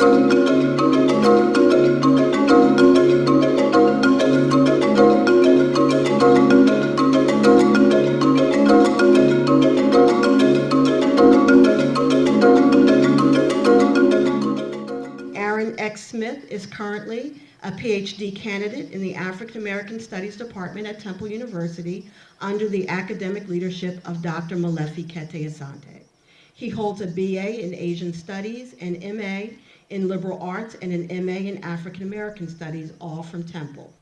Aaron X. Smith is currently a PhD candidate in the African American Studies Department at Temple University under the academic leadership of Dr. Malefi Kete Asante. He holds a BA in Asian Studies, an MA in Liberal Arts, and an MA in African American Studies, all from Temple.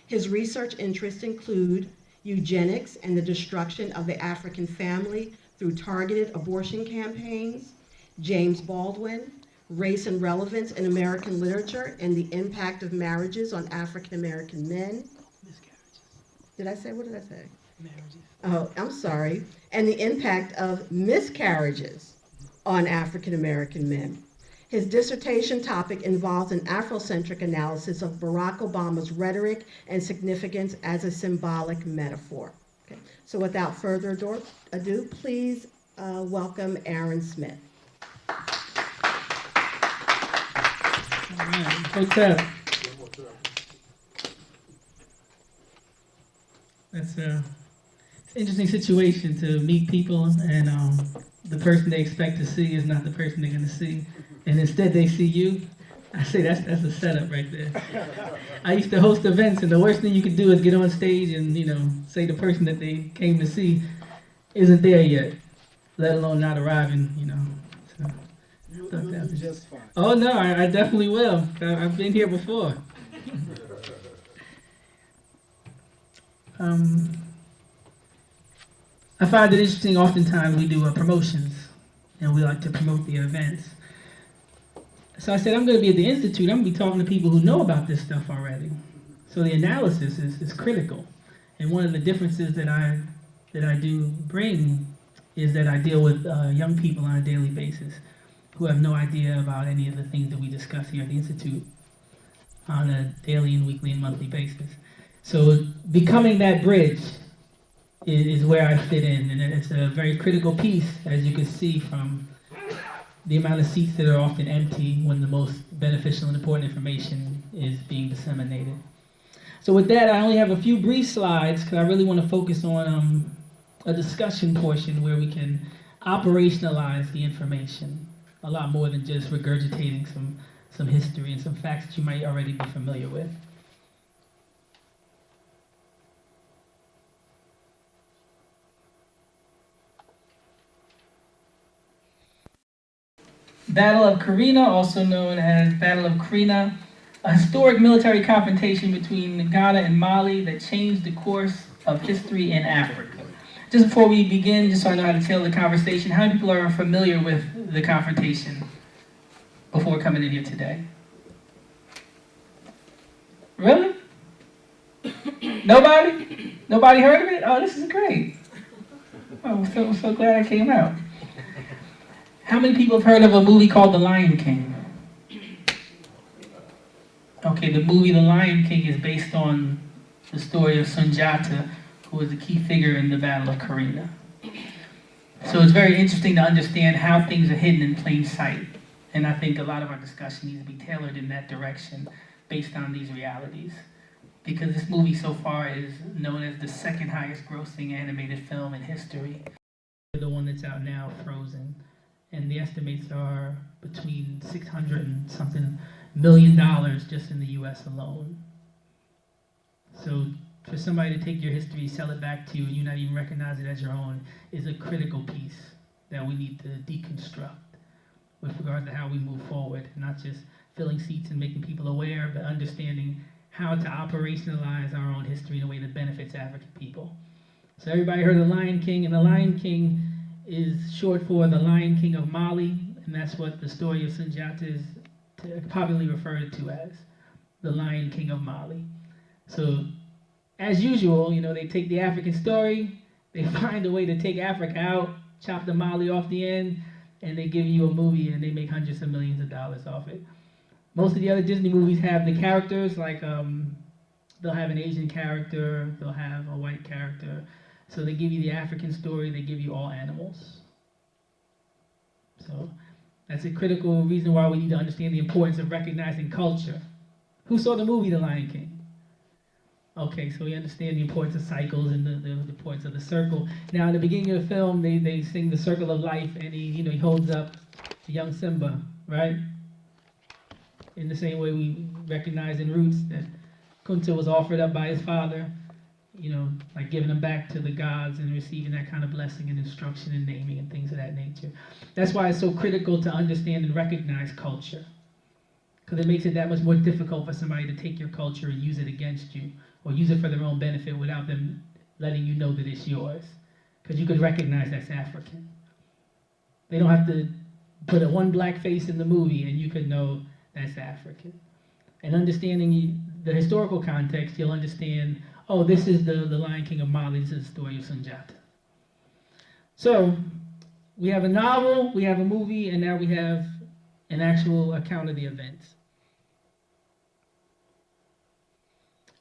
His research interests include eugenics and the destruction of the African family through targeted abortion campaigns, James Baldwin, race and relevance in American literature and the impact of marriages on African American men. What did I say? Marriages. Oh, I'm sorry. And the impact of miscarriages on African American men. His dissertation topic involves an Afrocentric analysis of Barack Obama's rhetoric and significance as a symbolic metaphor. Okay. So without further ado, please welcome Aaron Smith. All right, what's up? It's an interesting situation to meet people, and the person they expect to see is not the person they're going to see, and instead they see you. I say that's a setup right there. I used to host events, and the worst thing you can do is get on stage and say the person that they came to see isn't there yet, let alone not arriving. So. You'll do just fine. Oh no, I definitely will. I've been here before. I find it interesting. Oftentimes we do promotions, and we like to promote the events. So I said I'm going to be at the Institute. I'm going to be talking to people who know about this stuff already. So the analysis is critical, and one of the differences that I do bring is that I deal with young people on a daily basis who have no idea about any of the things that we discuss here at the Institute on a daily and weekly and monthly basis. So becoming that bridge is where I fit in, and it's a very critical piece, as you can see from the amount of seats that are often empty when the most beneficial and important information is being disseminated. So with that, I only have a few brief slides because I really want to focus on a discussion portion where we can operationalize the information a lot more than just regurgitating some history and some facts that you might already be familiar with. Battle of Karina, also known as Battle of Krina, a historic military confrontation between Ghana and Mali that changed the course of history in Africa. Just before we begin, just so I know how to tail the conversation, how many people are familiar with the confrontation before coming in here today? Really? Nobody? Nobody heard of it? Oh, this is great. Oh, I'm so glad I came out. How many people have heard of a movie called The Lion King? Okay, the movie The Lion King is based on the story of Sunjata, who was a key figure in the Battle of Karina. So it's very interesting to understand how things are hidden in plain sight. And I think a lot of our discussion needs to be tailored in that direction based on these realities. Because this movie so far is known as the second highest grossing animated film in history. The one that's out now, Frozen. And the estimates are between $600 and something million just in the US alone. So for somebody to take your history, sell it back to you, and you not even recognize it as your own, is a critical piece that we need to deconstruct with regard to how we move forward, not just filling seats and making people aware, but understanding how to operationalize our own history in a way that benefits African people. So everybody heard of The Lion King, and The Lion King is short for The Lion King of Mali, and that's what the story of Sunjata is popularly referred to as, The Lion King of Mali. So, as usual, they take the African story, they find a way to take Africa out, chop the Mali off the end, and they give you a movie and they make hundreds of millions of dollars off it. Most of the other Disney movies have the characters, like they'll have an Asian character, they'll have a white character. So they give you the African story, they give you all animals. So That's a critical reason why we need to understand the importance of recognizing culture. Who saw the movie The Lion King? Okay, so we understand the importance of cycles and the importance of the circle. Now, in the beginning of the film, they sing the circle of life, and he holds up the young Simba, right? In the same way we recognize in Roots that Kunta was offered up by his father, like giving him back to the gods and receiving that kind of blessing and instruction and naming and things of that nature. That's why it's so critical to understand and recognize culture, because it makes it that much more difficult for somebody to take your culture and use it against you, or use it for their own benefit without them letting you know that it's yours. Because you could recognize that's African. They don't have to put one black face in the movie and you could know that's African. And understanding the historical context, you'll understand, oh, this is the Lion King of Mali, this is the story of Sunjata. So, we have a novel, we have a movie, and now we have an actual account of the events.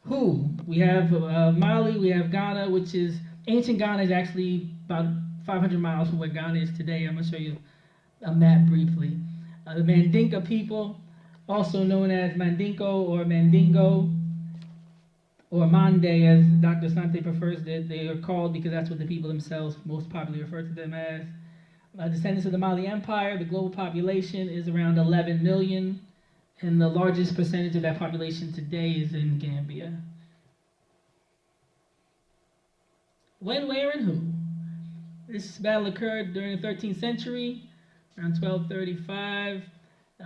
Who? We have Mali, we have Ghana, which is, ancient Ghana is actually about 500 miles from where Ghana is today. I'm going to show you a map briefly. The Mandinka people, also known as Mandinko or Mandingo, or Mande as Dr. Sante prefers that they are called because that's what the people themselves most popularly refer to them as. Descendants of the Mali Empire, the global population is around 11 million. And the largest percentage of that population today is in Gambia. When, where, and who? This battle occurred during the 13th century, around 1235,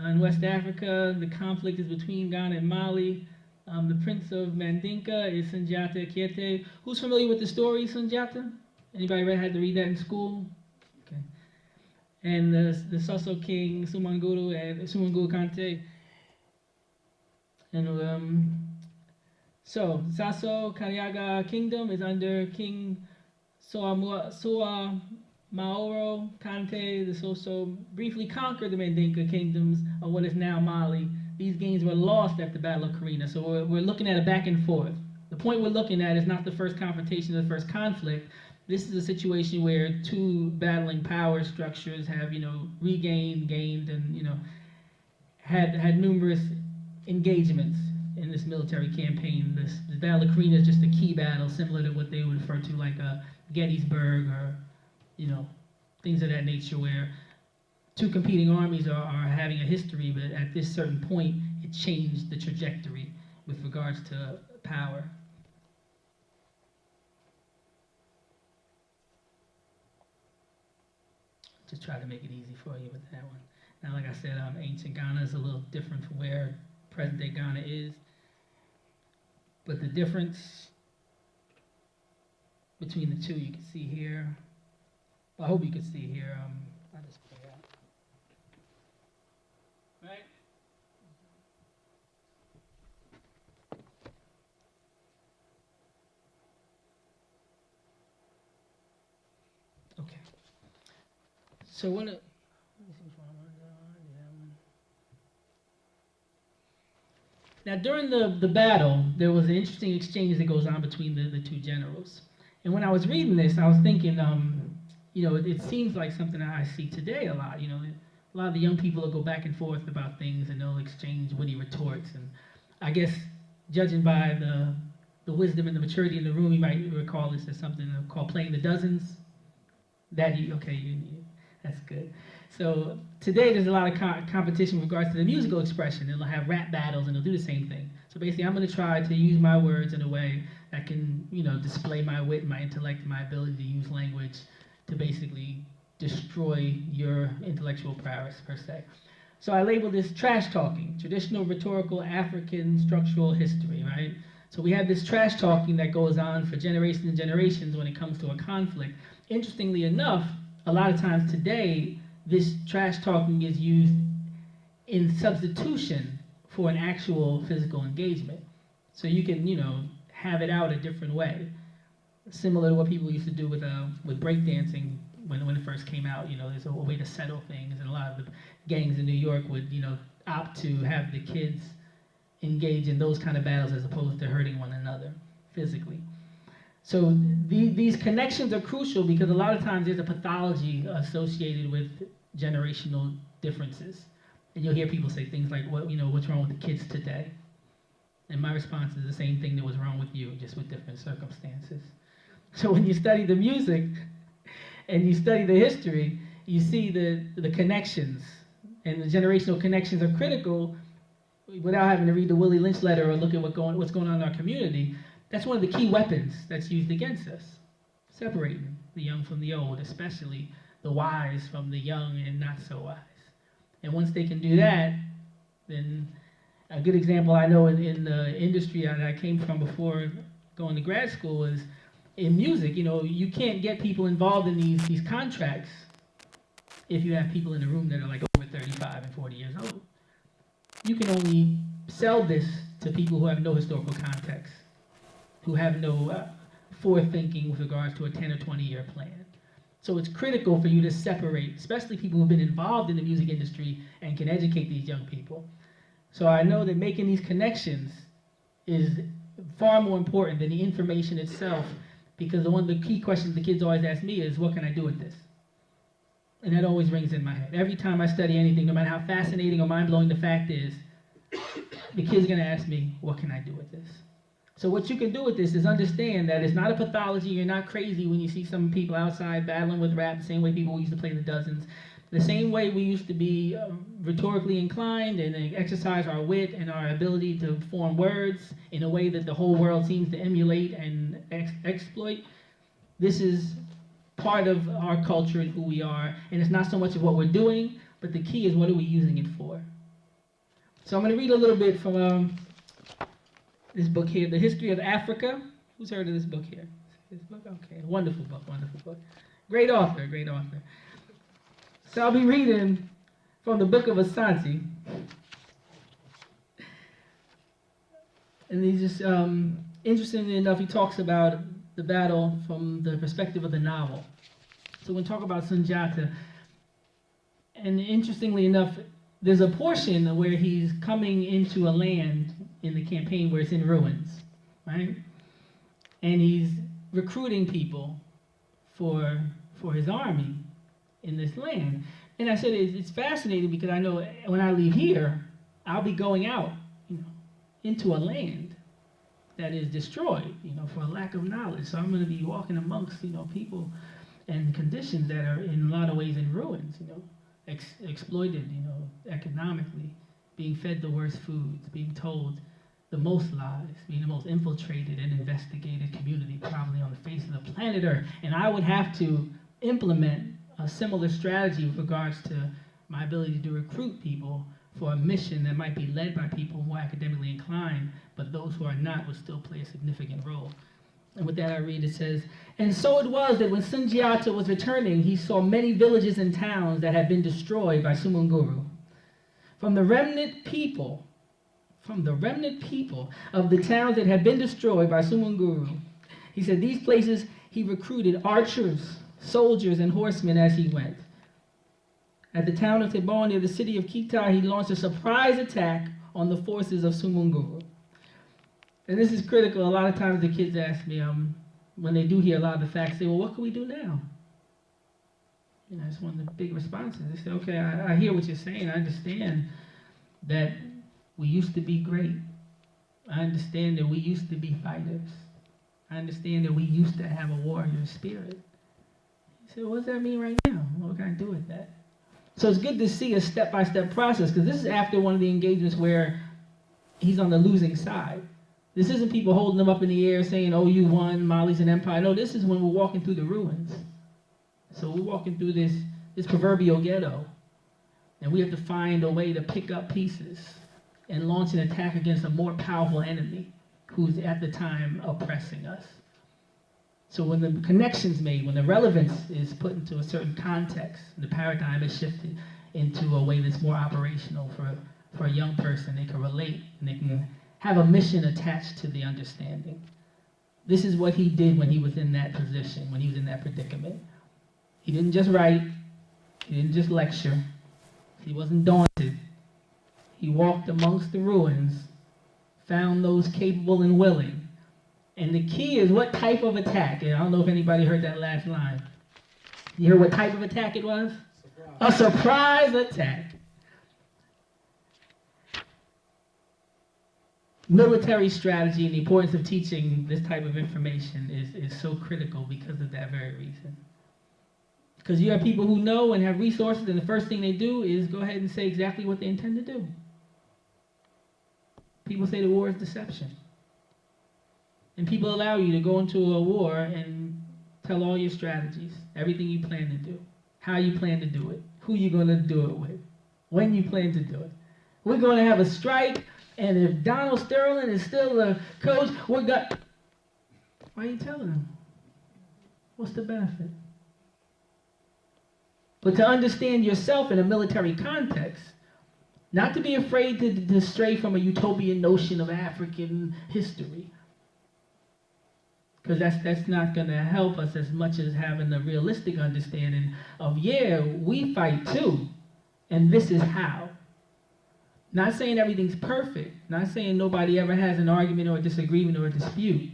in West Africa. The conflict is between Ghana and Mali. The Prince of Mandinka is Sunjata Keita. Who's familiar with the story Sunjata? Anybody had to read that in school? Okay. And the Soso King, Sumanguru and Sumanguru Kante. And so Sasso Kariaga Kingdom is under King Soa Maoro Kante. The Soso briefly conquered the Mandinka kingdoms of what is now Mali. These gains were lost at the Battle of Karina. So we're looking at a back and forth. The point we're looking at is not the first confrontation or the first conflict. This is a situation where two battling power structures have, regained, gained, and, had numerous engagements in this military campaign. The Battle of Karina is just a key battle, similar to what they would refer to like Gettysburg or, things of that nature, where two competing armies are having a history, but at this certain point, it changed the trajectory with regards to power. Just try to make it easy for you with that one. Now, like I said, ancient Ghana is a little different from where present-day Ghana is. But the difference between the two, you can see here. Well, I hope you can see here. I'll just put it out. Right? Okay. So let me see which one I'm on. Now, during the battle, there was an interesting exchange that goes on between the two generals. And when I was reading this, I was thinking, it seems like something that I see today a lot. A lot of the young people will go back and forth about things, and they'll exchange witty retorts. And I guess, judging by the wisdom and the maturity in the room, you might recall this as something called playing the dozens. That's good. So today there's a lot of competition with regards to the musical expression. They'll have rap battles and they'll do the same thing. So basically I'm going to try to use my words in a way that can, display my wit, my intellect, my ability to use language to basically destroy your intellectual prowess per se. So I labeled this trash talking, traditional rhetorical African structural history, right? So we have this trash talking that goes on for generations and generations when it comes to a conflict. Interestingly enough, a lot of times today, this trash talking is used in substitution for an actual physical engagement. So you can, have it out a different way. Similar to what people used to do with breakdancing when it first came out. There's a way to settle things, and a lot of the gangs in New York would, opt to have the kids engage in those kind of battles as opposed to hurting one another physically. So these connections are crucial because a lot of times there's a pathology associated with generational differences. And you'll hear people say things like, "What what's wrong with the kids today?" And my response is the same thing that was wrong with you, just with different circumstances. So when you study the music and you study the history, you see the connections, and the generational connections are critical. Without having to read the Willie Lynch letter or look at what's going on in our community, that's one of the key weapons that's used against us, separating the young from the old, especially the wise from the young and not so wise. And once they can do that, then a good example I know in the industry that I came from before going to grad school is in music. You can't get people involved in these contracts if you have people in the room that are like over 35 and 40 years old. You can only sell this to people who have no historical context, who have no forethinking with regards to a 10 or 20-year plan. So it's critical for you to separate, especially people who've been involved in the music industry and can educate these young people. So I know that making these connections is far more important than the information itself, because one of the key questions the kids always ask me is, what can I do with this? And that always rings in my head. Every time I study anything, no matter how fascinating or mind-blowing the fact is, the kid's going to ask me, what can I do with this? So what you can do with this is understand that it's not a pathology. You're not crazy when you see some people outside battling with rap, the same way people used to play the dozens. The same way we used to be rhetorically inclined and exercise our wit and our ability to form words in a way that the whole world seems to emulate and exploit. This is part of our culture and who we are, and it's not so much of what we're doing, but the key is what are we using it for. So I'm going to read a little bit from this book here, The History of Africa. Who's heard of this book here? This book? Okay, wonderful book, wonderful book. Great author, great author. So I'll be reading from the book of Asante. And he's just, interestingly enough, he talks about the battle from the perspective of the novel. So we're going to talk about Sunjata. And interestingly enough, there's a portion where he's coming into a land in the campaign where it's in ruins, right? And he's recruiting people for his army in this land. And I said it's fascinating because I know when I leave here, I'll be going out, into a land that is destroyed, for a lack of knowledge. So I'm going to be walking amongst, people and conditions that are in a lot of ways in ruins, exploited, economically, being fed the worst foods, being told the most lies, being the most infiltrated and investigated community probably on the face of the planet Earth. And I would have to implement a similar strategy with regards to my ability to recruit people for a mission that might be led by people more academically inclined, but those who are not would still play a significant role. And with that I read, it says, "And so it was that when Sundiata was returning, he saw many villages and towns that had been destroyed by Sumunguru. From the remnant people of the towns that had been destroyed by Sumunguru, he said, these places he recruited archers, soldiers, and horsemen as he went. At the town of Tebon near the city of Kita, he launched a surprise attack on the forces of Sumunguru." And this is critical. A lot of times the kids ask me, when they do hear a lot of the facts, say, well, what can we do now? That's one of the big responses. They say, okay, I hear what you're saying. I understand that we used to be great. I understand that we used to be fighters. I understand that we used to have a warrior spirit. He said, what does that mean right now? What can I do with that? So it's good to see a step-by-step process, because this is after one of the engagements where he's on the losing side. This isn't people holding him up in the air saying, oh, you won, Mali's an empire. No, this is when we're walking through the ruins. So we're walking through this proverbial ghetto, and we have to find a way to pick up pieces and launch an attack against a more powerful enemy who's at the time oppressing us. So when the connection's made, when the relevance is put into a certain context, the paradigm is shifted into a way that's more operational for a young person. They can relate and they can have a mission attached to the understanding. This is what he did when he was in that position, when he was in that predicament. He didn't just write, he didn't just lecture, he wasn't daunted. He walked amongst the ruins, found those capable and willing. And the key is what type of attack. And I don't know if anybody heard that last line. You heard what type of attack it was? Surprise. A surprise attack. Military strategy and the importance of teaching this type of information is so critical because of that very reason. Because you have people who know and have resources, and the first thing they do is go ahead and say exactly what they intend to do. People say the war is deception. And people allow you to go into a war and tell all your strategies, everything you plan to do, how you plan to do it, who you're going to do it with, when you plan to do it. We're going to have a strike, and if Donald Sterling is still the coach, we're going to... Why are you telling them? What's the benefit? But to understand yourself in a military context, not to be afraid to stray from a utopian notion of African history, because that's not going to help us as much as having a realistic understanding of, yeah, we fight too, and this is how. Not saying everything's perfect, not saying nobody ever has an argument or a disagreement or a dispute.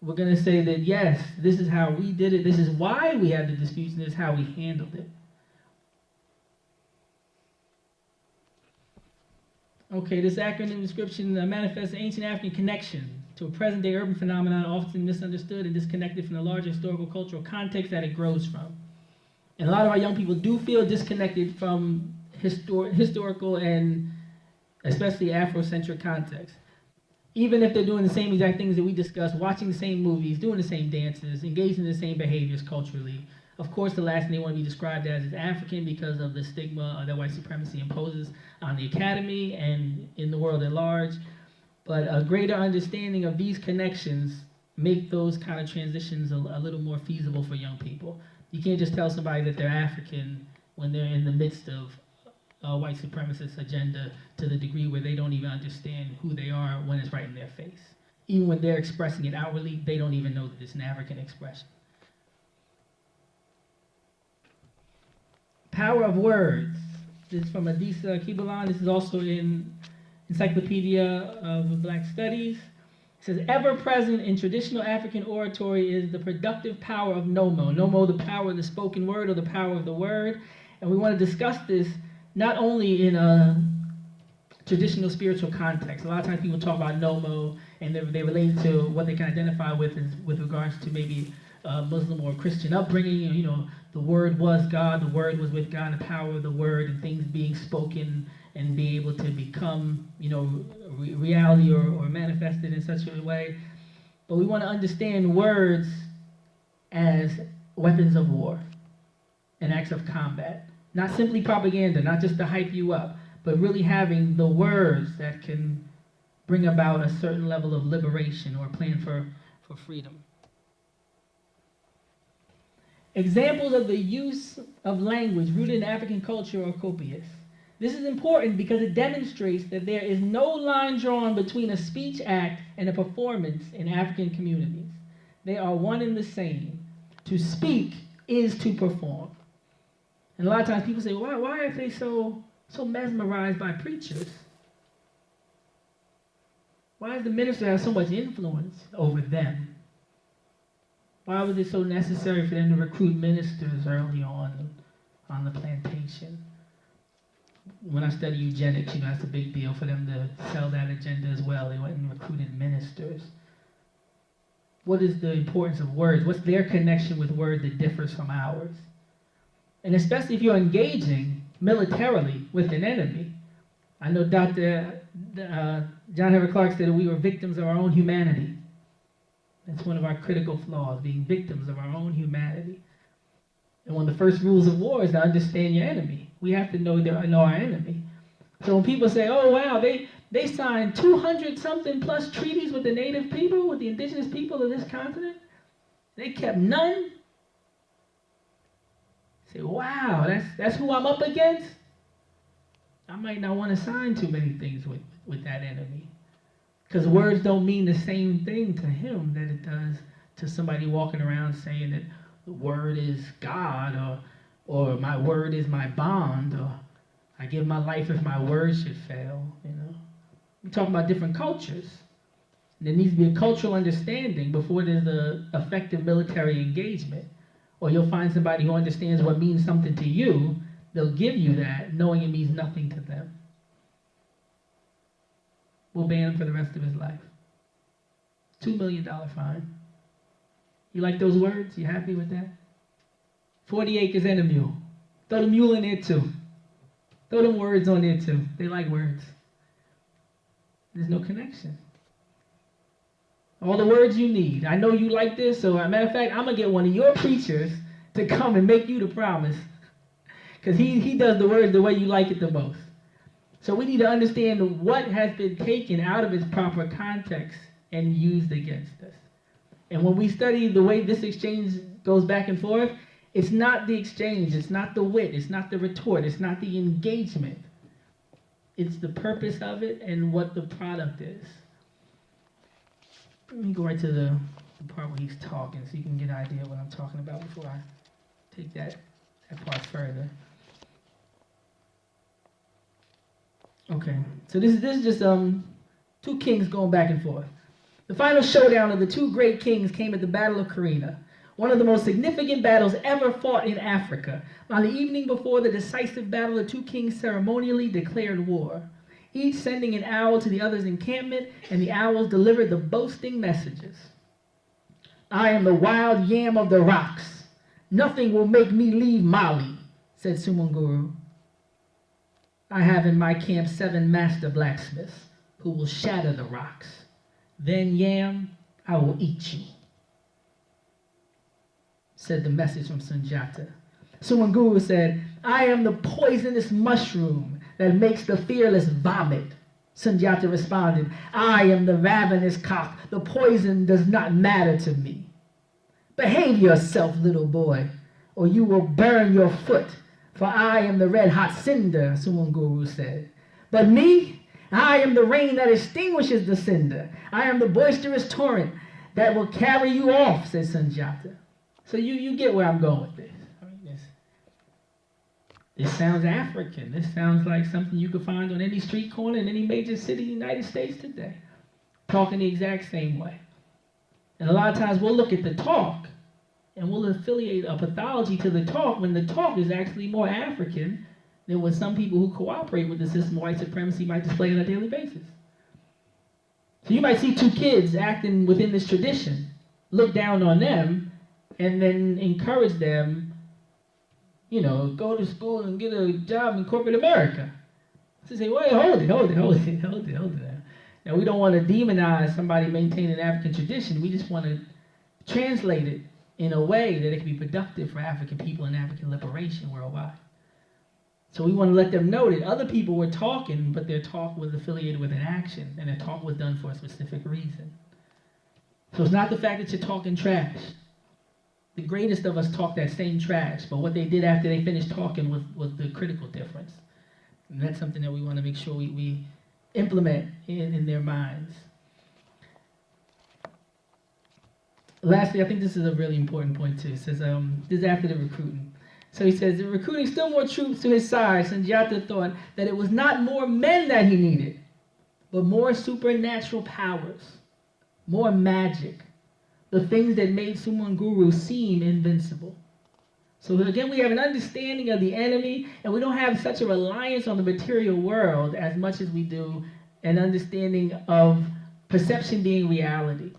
We're going to say that, yes, this is how we did it, this is why we had the disputes, and this is how we handled it. Okay, this acronym description manifests an ancient African connection to a present-day urban phenomenon often misunderstood and disconnected from the larger historical cultural context that it grows from. And a lot of our young people do feel disconnected from historical and especially Afrocentric context. Even if they're doing the same exact things that we discussed, watching the same movies, doing the same dances, engaging in the same behaviors culturally. Of course, the last thing they want to be described as is African because of the stigma that white supremacy imposes on the academy and in the world at large. But a greater understanding of these connections make those kind of transitions a little more feasible for young people. You can't just tell somebody that they're African when they're in the midst of a white supremacist agenda to the degree where they don't even understand who they are when it's right in their face. Even when they're expressing it outwardly, they don't even know that it's an African expression. Power of words. This is from Adisa Kibalan. This is also in Encyclopedia of Black Studies. It says, ever present in traditional African oratory is the productive power of Nomo. Nomo, the power of the spoken word or the power of the word. And we want to discuss this not only in a traditional spiritual context. A lot of times people talk about Nomo and they relate to what they can identify with with regards to maybe Muslim or Christian upbringing. You know, the word was God, the word was with God, the power of the word and things being spoken and being able to become, you know, reality or manifested in such a way. But we want to understand words as weapons of war and acts of combat. Not simply propaganda, not just to hype you up, but really having the words that can bring about a certain level of liberation or plan for freedom. Examples of the use of language rooted in African culture are copious. This is important because it demonstrates that there is no line drawn between a speech act and a performance in African communities. They are one and the same. To speak is to perform. And a lot of times people say, why are they so mesmerized by preachers? Why does the minister have so much influence over them? Why was it so necessary for them to recruit ministers early on the plantation? When I study eugenics, you know, that's a big deal for them to sell that agenda as well. They went and recruited ministers. What is the importance of words? What's their connection with words that differs from ours? And especially if you're engaging militarily with an enemy. I know Dr. John Henrik Clarke said that we were victims of our own humanity. That's one of our critical flaws, being victims of our own humanity. And one of the first rules of war is to understand your enemy. We have to know our enemy. So when people say, oh wow, they signed 200-something plus treaties with the native people, with the indigenous people of this continent, they kept none. Say, wow, that's who I'm up against? I might not want to sign too many things with that enemy. Because words don't mean the same thing to him that it does to somebody walking around saying that the word is God, or my word is my bond, or I give my life if my word should fail, you know. We're talking about different cultures. And there needs to be a cultural understanding before there's an effective military engagement. Or you'll find somebody who understands what means something to you, they'll give you that, knowing it means nothing to them. We'll ban him for the rest of his life. $2 million fine. You like those words? You happy with that? 40 acres and a mule. Throw the mule in there too. Throw them words on there too. They like words. There's no connection. All the words you need. I know you like this, so as a matter of fact, I'm going to get one of your preachers to come and make you the promise. Because he does the words the way you like it the most. So we need to understand what has been taken out of its proper context and used against us. And when we study the way this exchange goes back and forth, it's not the exchange, it's not the wit, it's not the retort, it's not the engagement. It's the purpose of it and what the product is. Let me go right to the part where he's talking so you can get an idea of what I'm talking about before I take that part further. Okay, so this is just two kings going back and forth. The final showdown of the two great kings came at the Battle of Carina, one of the most significant battles ever fought in Africa. On the evening before the decisive battle, the two kings ceremonially declared war, each sending an owl to the other's encampment, and the owls delivered the boasting messages. I am the wild yam of the rocks. Nothing will make me leave Mali, said Sumanguru. I have in my camp 7 master blacksmiths who will shatter the rocks. Then, Yam, I will eat you, said the message from Sunjata. Sumanguru said, I am the poisonous mushroom that makes the fearless vomit. Sunjata responded, I am the ravenous cock. The poison does not matter to me. Behave yourself, little boy, or you will burn your foot. For I am the red-hot cinder, Sumanguru said. But me, I am the rain that extinguishes the cinder. I am the boisterous torrent that will carry you off, said Sunjata. So you get where I'm going with this. I mean, this sounds African. This sounds like something you could find on any street corner in any major city in the United States today. Talking the exact same way. And a lot of times we'll look at the talk and we'll affiliate a pathology to the talk when the talk is actually more African than what some people who cooperate with the system of white supremacy might display on a daily basis. So you might see two kids acting within this tradition, look down on them, and then encourage them, go to school and get a job in corporate America. So say, wait, hold it. Now we don't want to demonize somebody maintaining African tradition. We just want to translate it in a way that it can be productive for African people and African liberation worldwide. So we want to let them know that other people were talking, but their talk was affiliated with an action, and their talk was done for a specific reason. So it's not the fact that you're talking trash. The greatest of us talk that same trash, but what they did after they finished talking was the critical difference. And that's something that we want to make sure we implement in their minds. Lastly, I think this is a really important point too. It says, this is after the recruiting. So he says, in recruiting still more troops to his side, Sunjata thought that it was not more men that he needed, but more supernatural powers, more magic, the things that made Sumanguru seem invincible. So again, we have an understanding of the enemy, and we don't have such a reliance on the material world as much as we do an understanding of perception being reality.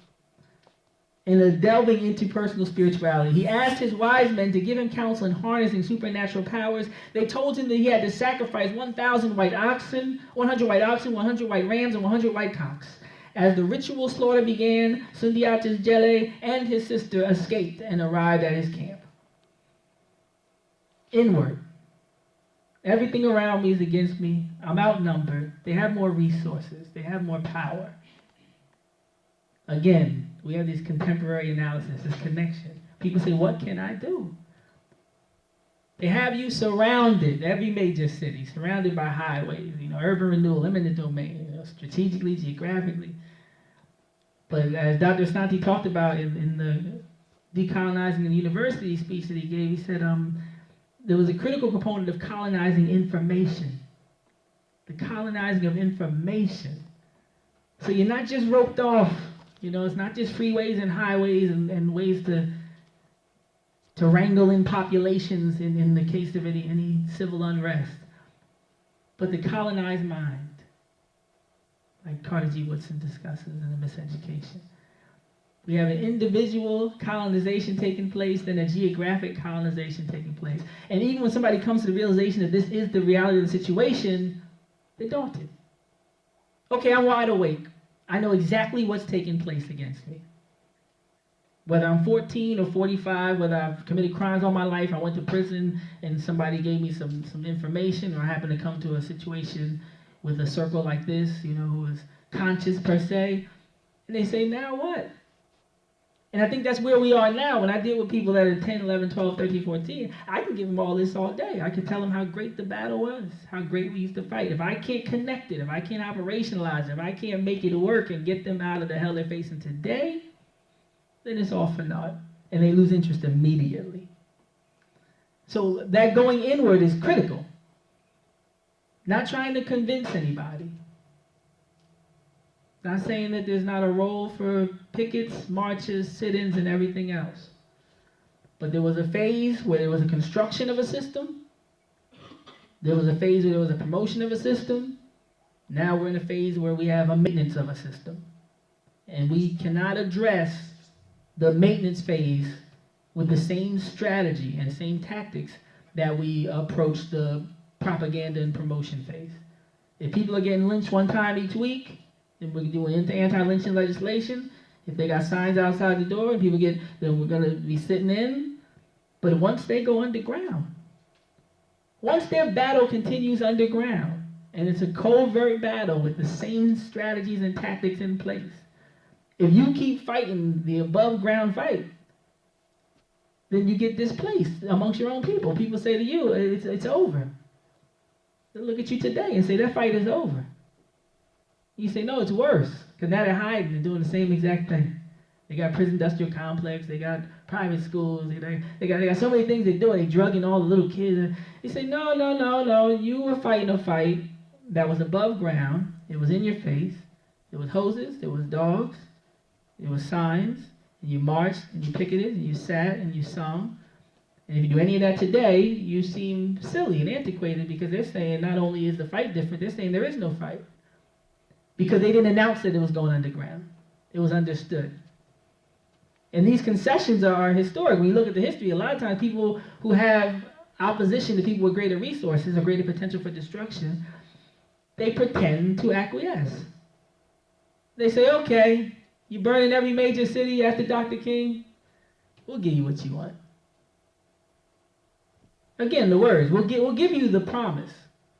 And delving into personal spirituality. He asked his wise men to give him counsel in harnessing supernatural powers. They told him that he had to sacrifice 1,000 white oxen, 100 white oxen, 100 white rams, and 100 white cocks. As the ritual slaughter began, Sundiata's Jele and his sister escaped and arrived at his camp. Inward. Everything around me is against me. I'm outnumbered. They have more resources. They have more power. Again, we have this contemporary analysis, this connection. People say, what can I do? They have you surrounded, every major city, surrounded by highways, urban renewal, eminent domain, strategically, geographically. But as Dr. Santi talked about in the Decolonizing the University speech that he gave, he said there was a critical component of colonizing information. The colonizing of information. So you're not just roped off. It's not just freeways and highways and ways to to wrangle in populations in the case of any civil unrest, but the colonized mind, like Carter G. Woodson discusses in The Miseducation. We have an individual colonization taking place, then a geographic colonization taking place. And even when somebody comes to the realization that this is the reality of the situation, they're daunted. Okay, I'm wide awake. I know exactly what's taking place against me. Whether I'm 14 or 45, whether I've committed crimes all my life, I went to prison and somebody gave me some information, or I happen to come to a situation with a circle like this, who is conscious per se, and they say, now what? And I think that's where we are now. When I deal with people that are 10, 11, 12, 13, 14, I can give them all this all day. I can tell them how great the battle was, how great we used to fight. If I can't connect it, if I can't operationalize it, if I can't make it work and get them out of the hell they're facing today, then it's all for naught. And they lose interest immediately. So that going inward is critical. Not trying to convince anybody. Not saying that there's not a role for pickets, marches, sit-ins, and everything else. But there was a phase where there was a construction of a system. There was a phase where there was a promotion of a system. Now we're in a phase where we have a maintenance of a system. And we cannot address the maintenance phase with the same strategy and same tactics that we approach the propaganda and promotion phase. If people are getting lynched one time each week, then we're doing anti-lynching legislation. If they got signs outside the door and people then we're going to be sitting in. But once they go underground, once their battle continues underground, and it's a covert battle with the same strategies and tactics in place, if you keep fighting the above ground fight, then you get displaced amongst your own people. People say to you, it's over. They look at you today and say, that fight is over. You say, no, it's worse, because now they're hiding and doing the same exact thing. They got prison industrial complex, they got private schools, they got so many things they're doing. They're drugging all the little kids. You say, no, you were fighting a fight that was above ground. It was in your face. There was hoses, there was dogs, there was signs, and you marched, and you picketed, and you sat, and you sung. And if you do any of that today, you seem silly and antiquated, because they're saying not only is the fight different, they're saying there is no fight. Because they didn't announce that it was going underground. It was understood. And these concessions are historic. When you look at the history, a lot of times people who have opposition to people with greater resources or greater potential for destruction, they pretend to acquiesce. They say, okay, you're burning every major city after Dr. King, we'll give you what you want. Again, the words, we'll give you the promise.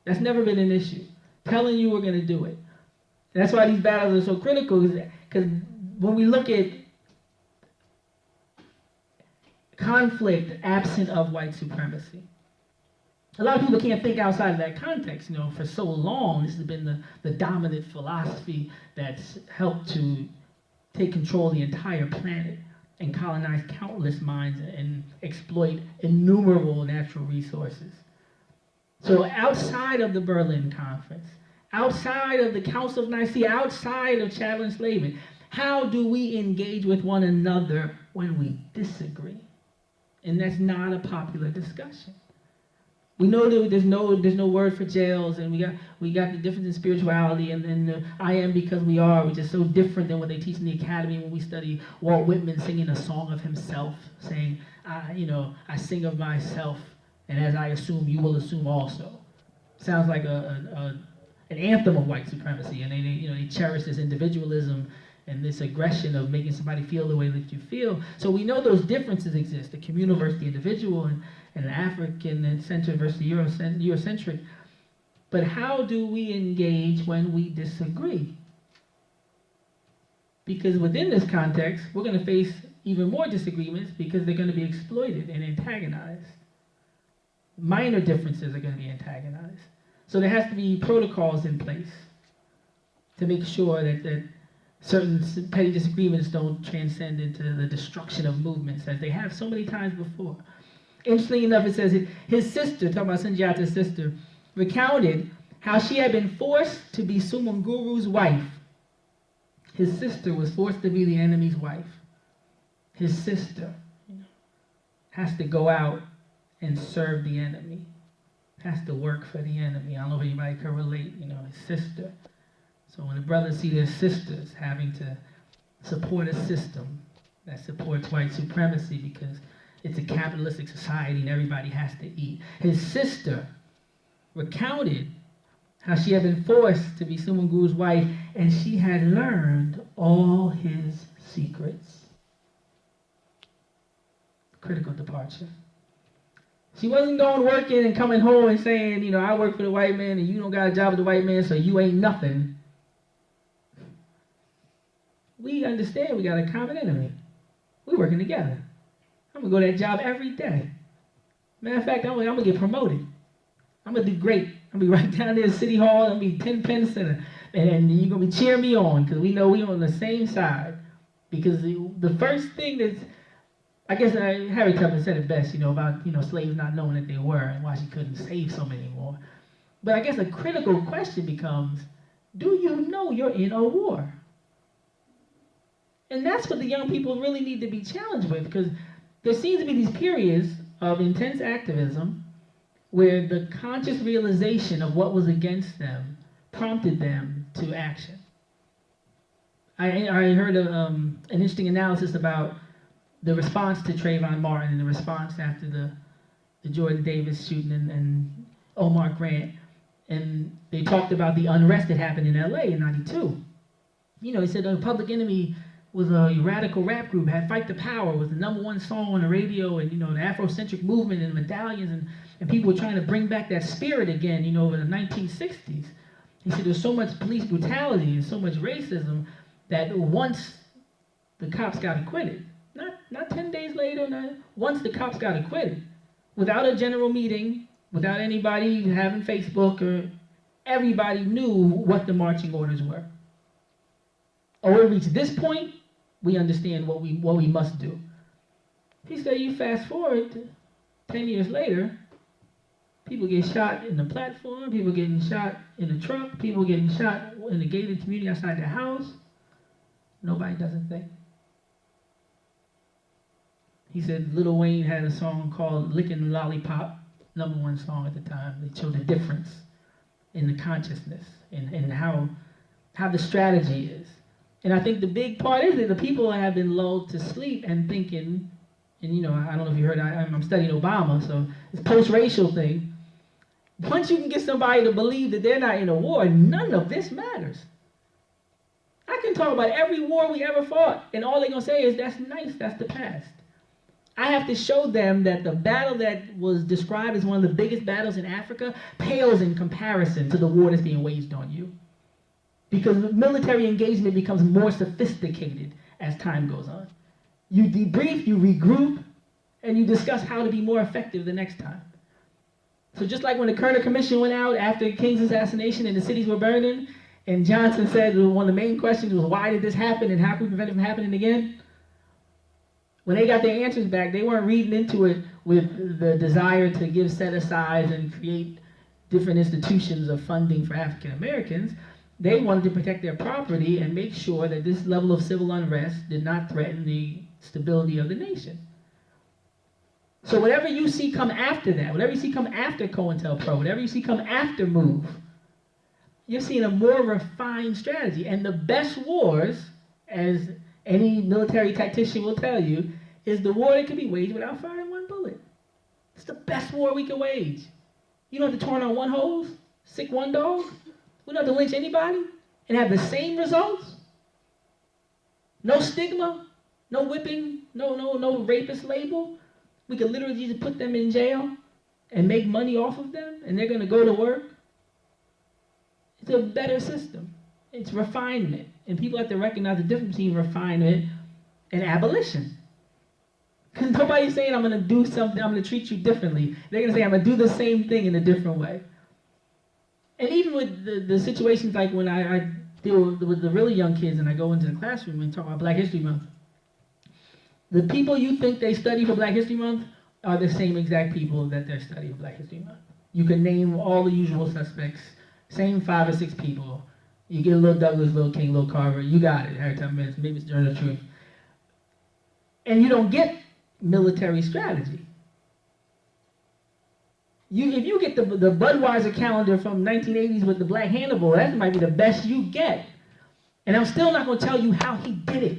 That's never been an issue. Telling you we're going to do it. And that's why these battles are so critical, because when we look at conflict absent of white supremacy, a lot of people can't think outside of that context. For so long, this has been the dominant philosophy that's helped to take control of the entire planet and colonize countless minds and exploit innumerable natural resources. So outside of the Berlin Conference, outside of the Council of Nicaea, outside of chattel enslavement, how do we engage with one another when we disagree? And that's not a popular discussion. We know that there's no word for jails, and we got the difference in spirituality, and then the I am because we are, which is so different than what they teach in the academy when we study Walt Whitman singing a song of himself, saying, I sing of myself, and as I assume, you will assume also. Sounds like an anthem of white supremacy, and they cherish this individualism and this aggression of making somebody feel the way that you feel. So we know those differences exist, the communal versus the individual, and the African-centered versus the Eurocentric. But how do we engage when we disagree? Because within this context, we're going to face even more disagreements because they're going to be exploited and antagonized. Minor differences are going to be antagonized. So there has to be protocols in place to make sure that certain petty disagreements don't transcend into the destruction of movements as they have so many times before. Interestingly enough, it says his sister, talking about Sundiata's sister, recounted how she had been forced to be Sumanguru's wife. His sister was forced to be the enemy's wife. His sister. has to go out and serve the enemy, has to work for the enemy. I don't know if anybody can relate, his sister. So when the brothers see their sisters having to support a system that supports white supremacy because it's a capitalistic society and everybody has to eat. His sister recounted how she had been forced to be Suman Guru's wife and she had learned all his secrets. Critical departure. She wasn't going working and coming home and saying, I work for the white man and you don't got a job with the white man, so you ain't nothing. We understand we got a common enemy. We're working together. I'm going to go to that job every day. Matter of fact, I'm going to get promoted. I'm going to do great. I'm going to be right down there at City Hall. I'm going to be 10 Penn Center. And you're going to be cheering me on because we know we're on the same side. Because the first thing that's, I guess Harry Tubman said it best, about, slaves not knowing that they were and why she couldn't save so many more. But I guess a critical question becomes, do you know you're in a war? And that's what the young people really need to be challenged with, because there seems to be these periods of intense activism where the conscious realization of what was against them prompted them to action. I heard an interesting analysis about the response to Trayvon Martin and the response after the Jordan Davis shooting and Omar Grant. And they talked about the unrest that happened in LA in '92. He said the Public Enemy was a radical rap group, had Fight the Power, was the #1 song on the radio, and the Afrocentric movement and medallions, and people were trying to bring back that spirit again, over the 1960s. He said there's so much police brutality and so much racism that once the cops got acquitted, not 10 days later, once the cops got acquitted, without a general meeting, without anybody having Facebook, or everybody knew what the marching orders were. Or we reach this point, we understand what we must do. He said, you fast forward to 10 years later, people get shot in the platform, people getting shot in the truck, people getting shot in the gated community outside their house. Nobody does a thing. He said Lil Wayne had a song called Lickin' Lollipop, #1 song at the time. They showed the difference in the consciousness and how the strategy is. And I think the big part is that the people have been lulled to sleep and thinking, and I don't know if you heard, I'm studying Obama, so it's post-racial thing. Once you can get somebody to believe that they're not in a war, none of this matters. I can talk about every war we ever fought, and all they're going to say is, that's nice, that's the past. I have to show them that the battle that was described as one of the biggest battles in Africa pales in comparison to the war that's being waged on you. Because military engagement becomes more sophisticated as time goes on. You debrief, you regroup, and you discuss how to be more effective the next time. So just like when the Kerner Commission went out after King's assassination and the cities were burning, and Johnson said one of the main questions was, why did this happen and how can we prevent it from happening again? When they got their answers back, they weren't reading into it with the desire to give set-asides and create different institutions of funding for African Americans. They wanted to protect their property and make sure that this level of civil unrest did not threaten the stability of the nation. So whatever you see come after that, whatever you see come after COINTELPRO, whatever you see come after MOVE, you're seeing a more refined strategy. And the best wars, as any military tactician will tell you, is the war that can be waged without firing one bullet. It's the best war we can wage. You don't have to turn on one hose, sick one dog. We don't have to lynch anybody and have the same results. No stigma, no whipping, no rapist label. We could literally just put them in jail and make money off of them, and they're going to go to work. It's a better system. It's refinement. And people have to recognize the difference between refinement and abolition. Because nobody's saying, I'm going to do something, I'm going to treat you differently. They're going to say, I'm going to do the same thing in a different way. And even with the situations like when I deal with the really young kids and I go into the classroom and talk about Black History Month, the people you think they study for Black History Month are the same exact people that they're studying for Black History Month. You can name all the usual suspects, same 5 or 6 people. You get Lil Douglas, Lil King, Lil Carver, you got it. Every time maybe it's Journal of Truth. And you don't get military strategy. If you get the Budweiser calendar from 1980s with the Black Hannibal, that might be the best you get. And I'm still not going to tell you how he did it.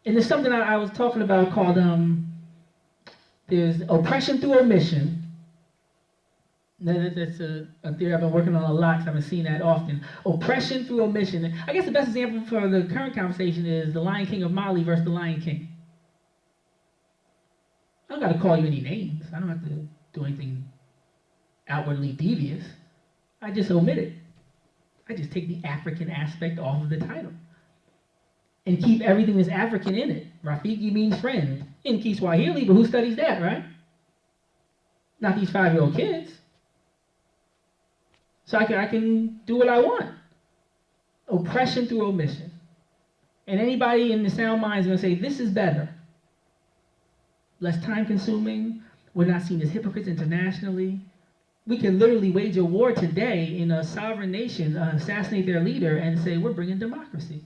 And there's something I was talking about called, there's oppression through omission. That's a theory I've been working on a lot because I've been seeing that often. Oppression through omission. I guess the best example for the current conversation is the Lion King of Mali versus the Lion King. I don't got to call you any names. I don't have to do anything outwardly devious. I just omit it. I just take the African aspect off of the title and keep everything that's African in it. Rafiki means friend in Kiswahili, but who studies that, right? Not these 5-year-old kids. So I can do what I want. Oppression through omission. And anybody in the sound mind is going to say, this is better. Less time consuming. We're not seen as hypocrites internationally. We can literally wage a war today in a sovereign nation, assassinate their leader, and say, we're bringing democracy.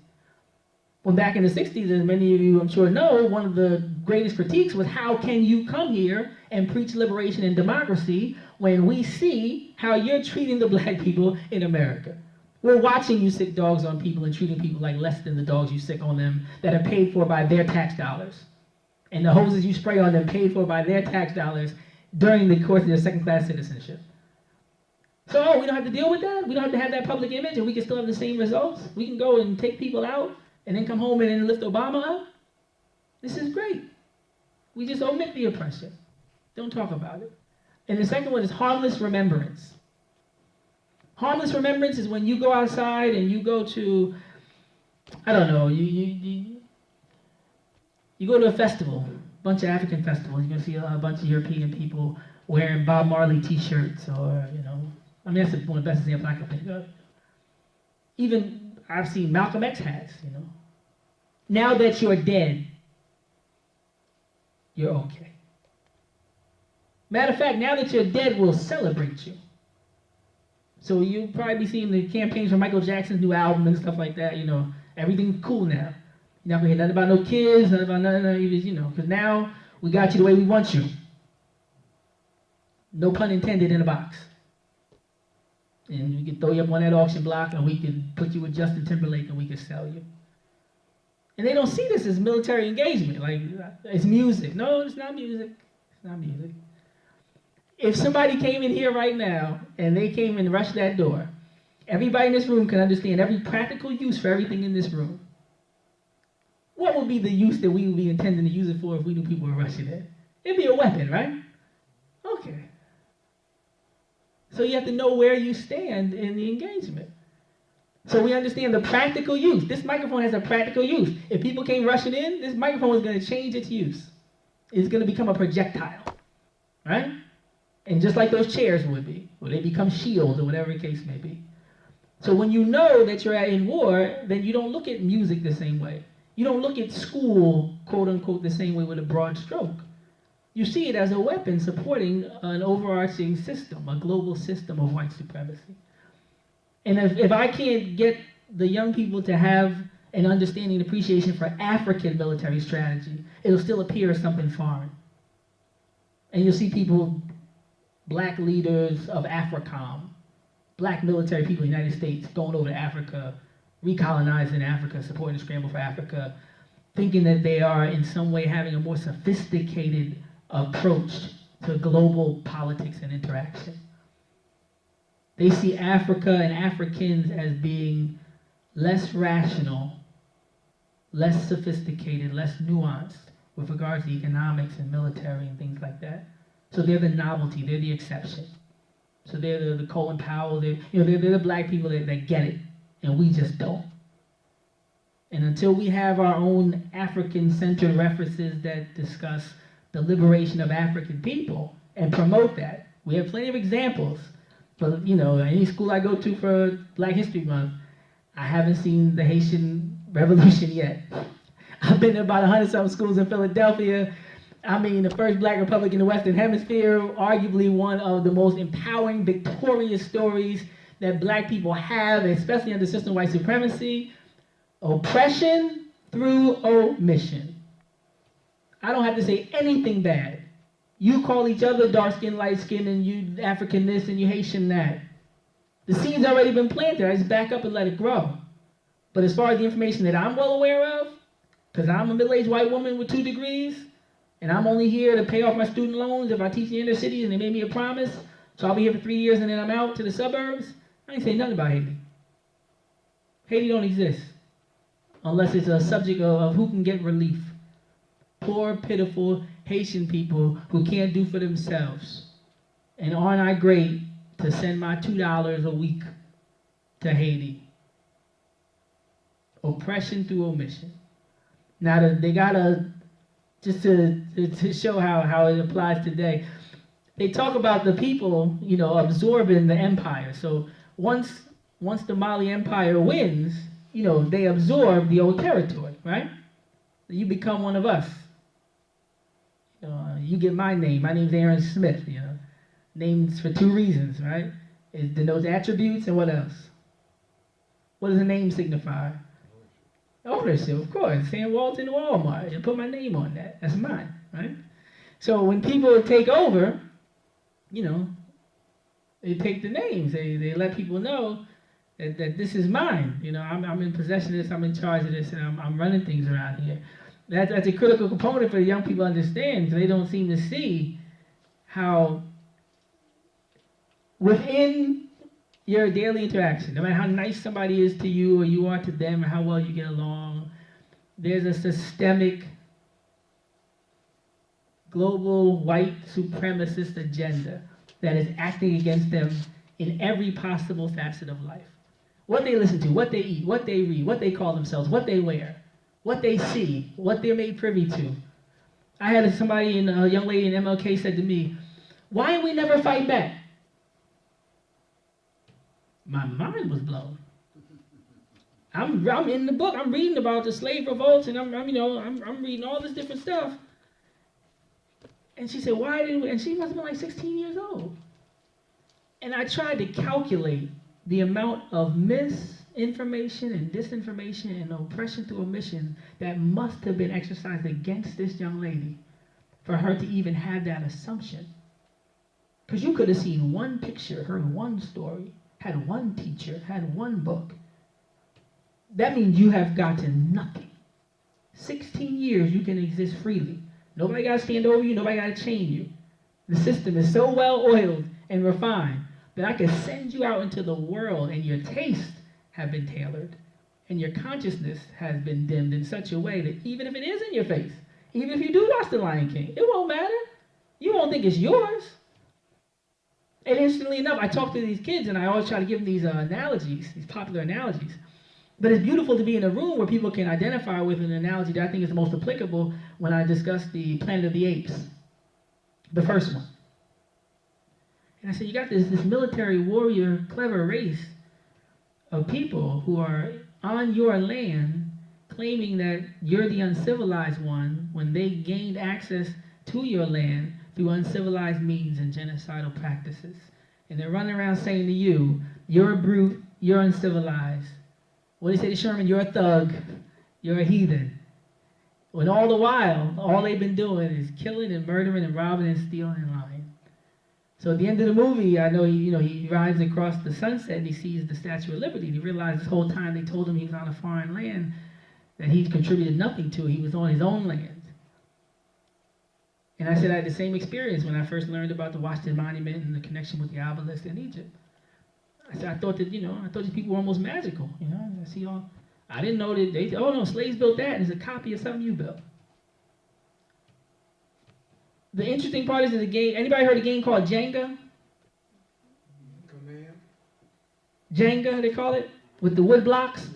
Well, back in the 60s, as many of you I'm sure know, one of the greatest critiques was, how can you come here and preach liberation and democracy when we see how you're treating the black people in America? We're watching you sick dogs on people and treating people like less than the dogs you sick on them that are paid for by their tax dollars. And the hoses you spray on them paid for by their tax dollars during the course of their second-class citizenship. So, we don't have to deal with that? We don't have to have that public image and we can still have the same results? We can go and take people out and then come home and then lift Obama up? This is great. We just omit the oppression. Don't talk about it. And the second one is harmless remembrance. Harmless remembrance is when you go outside and you go to, I don't know, you go to a festival, a bunch of African festivals. You're going to see a bunch of European people wearing Bob Marley t-shirts or, I mean, that's one of the best examples I can think of. Even I've seen Malcolm X hats, Now that you're dead, you're okay. Matter of fact, now that you're dead, we'll celebrate you. So you'll probably be seeing the campaigns for Michael Jackson's new album and stuff like that, Everything's cool now. You're not going to hear nothing about no kids, nothing about nothing, because now we got you the way we want you. No pun intended in a box. And we can throw you up on that auction block and we can put you with Justin Timberlake and we can sell you. And they don't see this as military engagement, like it's music. No, it's not music. It's not music. If somebody came in here right now and they came and rushed that door, everybody in this room can understand every practical use for everything in this room. What would be the use that we would be intending to use it for if we knew people were rushing it? It'd be a weapon, right? Okay. So you have to know where you stand in the engagement. So we understand the practical use. This microphone has a practical use. If people came rushing in, this microphone is going to change its use. It's going to become a projectile, right? And just like those chairs would be, or they become shields or whatever the case may be. So when you know that you're in war, then you don't look at music the same way. You don't look at school, quote unquote, the same way with a broad stroke. You see it as a weapon supporting an overarching system, a global system of white supremacy. And if I can't get the young people to have an understanding and appreciation for African military strategy, it'll still appear as something foreign. And you'll see people, black leaders of AFRICOM, black military people in the United States going over to Africa, recolonizing Africa, supporting the scramble for Africa, thinking that they are in some way having a more sophisticated approach to global politics and interaction. They see Africa and Africans as being less rational, less sophisticated, less nuanced with regards to economics and military and things like that. So they're the novelty, they're the exception. So they're the Colin Powell, they're the black people that get it, and we just don't. And until we have our own African-centered references that discuss the liberation of African people and promote that, we have plenty of examples. But any school I go to for Black History Month, I haven't seen the Haitian Revolution yet. I've been to about 100-something schools in Philadelphia. I mean, the first Black Republic in the Western Hemisphere, arguably one of the most empowering, victorious stories that Black people have, especially under system white supremacy. Oppression through omission. I don't have to say anything bad. You call each other dark skin, light skin, and you African this and you Haitian that. The seed's already been planted. I just back up and let it grow. But as far as the information that I'm well aware of, because I'm a middle-aged white woman with 2 degrees, and I'm only here to pay off my student loans if I teach in the inner city and they made me a promise, so I'll be here for 3 years and then I'm out to the suburbs, I ain't saying nothing about Haiti. Haiti don't exist unless it's a subject of who can get relief. Poor, pitiful Haitian people who can't do for themselves. And aren't I great to send my $2 a week to Haiti? Oppression through omission. Now they gotta, just to show how it applies today, they talk about the people, absorbing the empire. So once the Mali Empire wins, they absorb the old territory, right? You become one of us. You get my name. My name's Aaron Smith. Names for 2 reasons, right? It denotes attributes and what else? What does a name signify? Ownership, of course. Sam Walton Walmart. You put my name on that. That's mine, right? So when people take over, they take the names. They let people know that this is mine. I'm in possession of this. I'm in charge of this, and I'm running things around here. That's a critical component for the young people to understand. They don't seem to see how within your daily interaction, no matter how nice somebody is to you or you are to them or how well you get along, there's a systemic global white supremacist agenda that is acting against them in every possible facet of life. What they listen to, what they eat, what they read, what they call themselves, what they wear, what they see, what they're made privy to. I had a young lady in MLK said to me, "Why we never fight back?" My mind was blown. I'm in the book. I'm reading about the slave revolts, and I'm reading all this different stuff. And she said, "Why didn't we?" And she must have been like 16 years old. And I tried to calculate the amount of misinformation and disinformation and oppression through omission that must have been exercised against this young lady for her to even have that assumption. Because you could have seen one picture, heard one story, had one teacher, had one book. That means you have gotten nothing. 16 years you can exist freely. Nobody got to stand over you, nobody got to chain you. The system is so well oiled and refined that I can send you out into the world and your tastes have been tailored and your consciousness has been dimmed in such a way that even if it is in your face, even if you do watch The Lion King, it won't matter. You won't think it's yours. And interestingly enough, I talk to these kids and I always try to give them these analogies, these popular analogies. But it's beautiful to be in a room where people can identify with an analogy that I think is the most applicable when I discuss the Planet of the Apes, the first one. And I said, you got this military warrior, clever race of people who are on your land claiming that you're the uncivilized one when they gained access to your land through uncivilized means and genocidal practices. And they're running around saying to you, you're a brute, you're uncivilized. What do you say to Sherman? You're a thug, you're a heathen. When all the while, all they've been doing is killing and murdering and robbing and stealing and lying. So at the end of the movie, I know he rides across the sunset and he sees the Statue of Liberty. And he realized this whole time they told him he was on a foreign land that he contributed nothing to. He was on his own land. And I said I had the same experience when I first learned about the Washington Monument and the connection with the obelisk in Egypt. I said I thought these people were almost magical. I see all. I didn't know that they. Oh no, slaves built that, and it's a copy of something you built. The interesting part is the game. Anybody heard of a game called Jenga? Command. Jenga, they call it, with the wood blocks.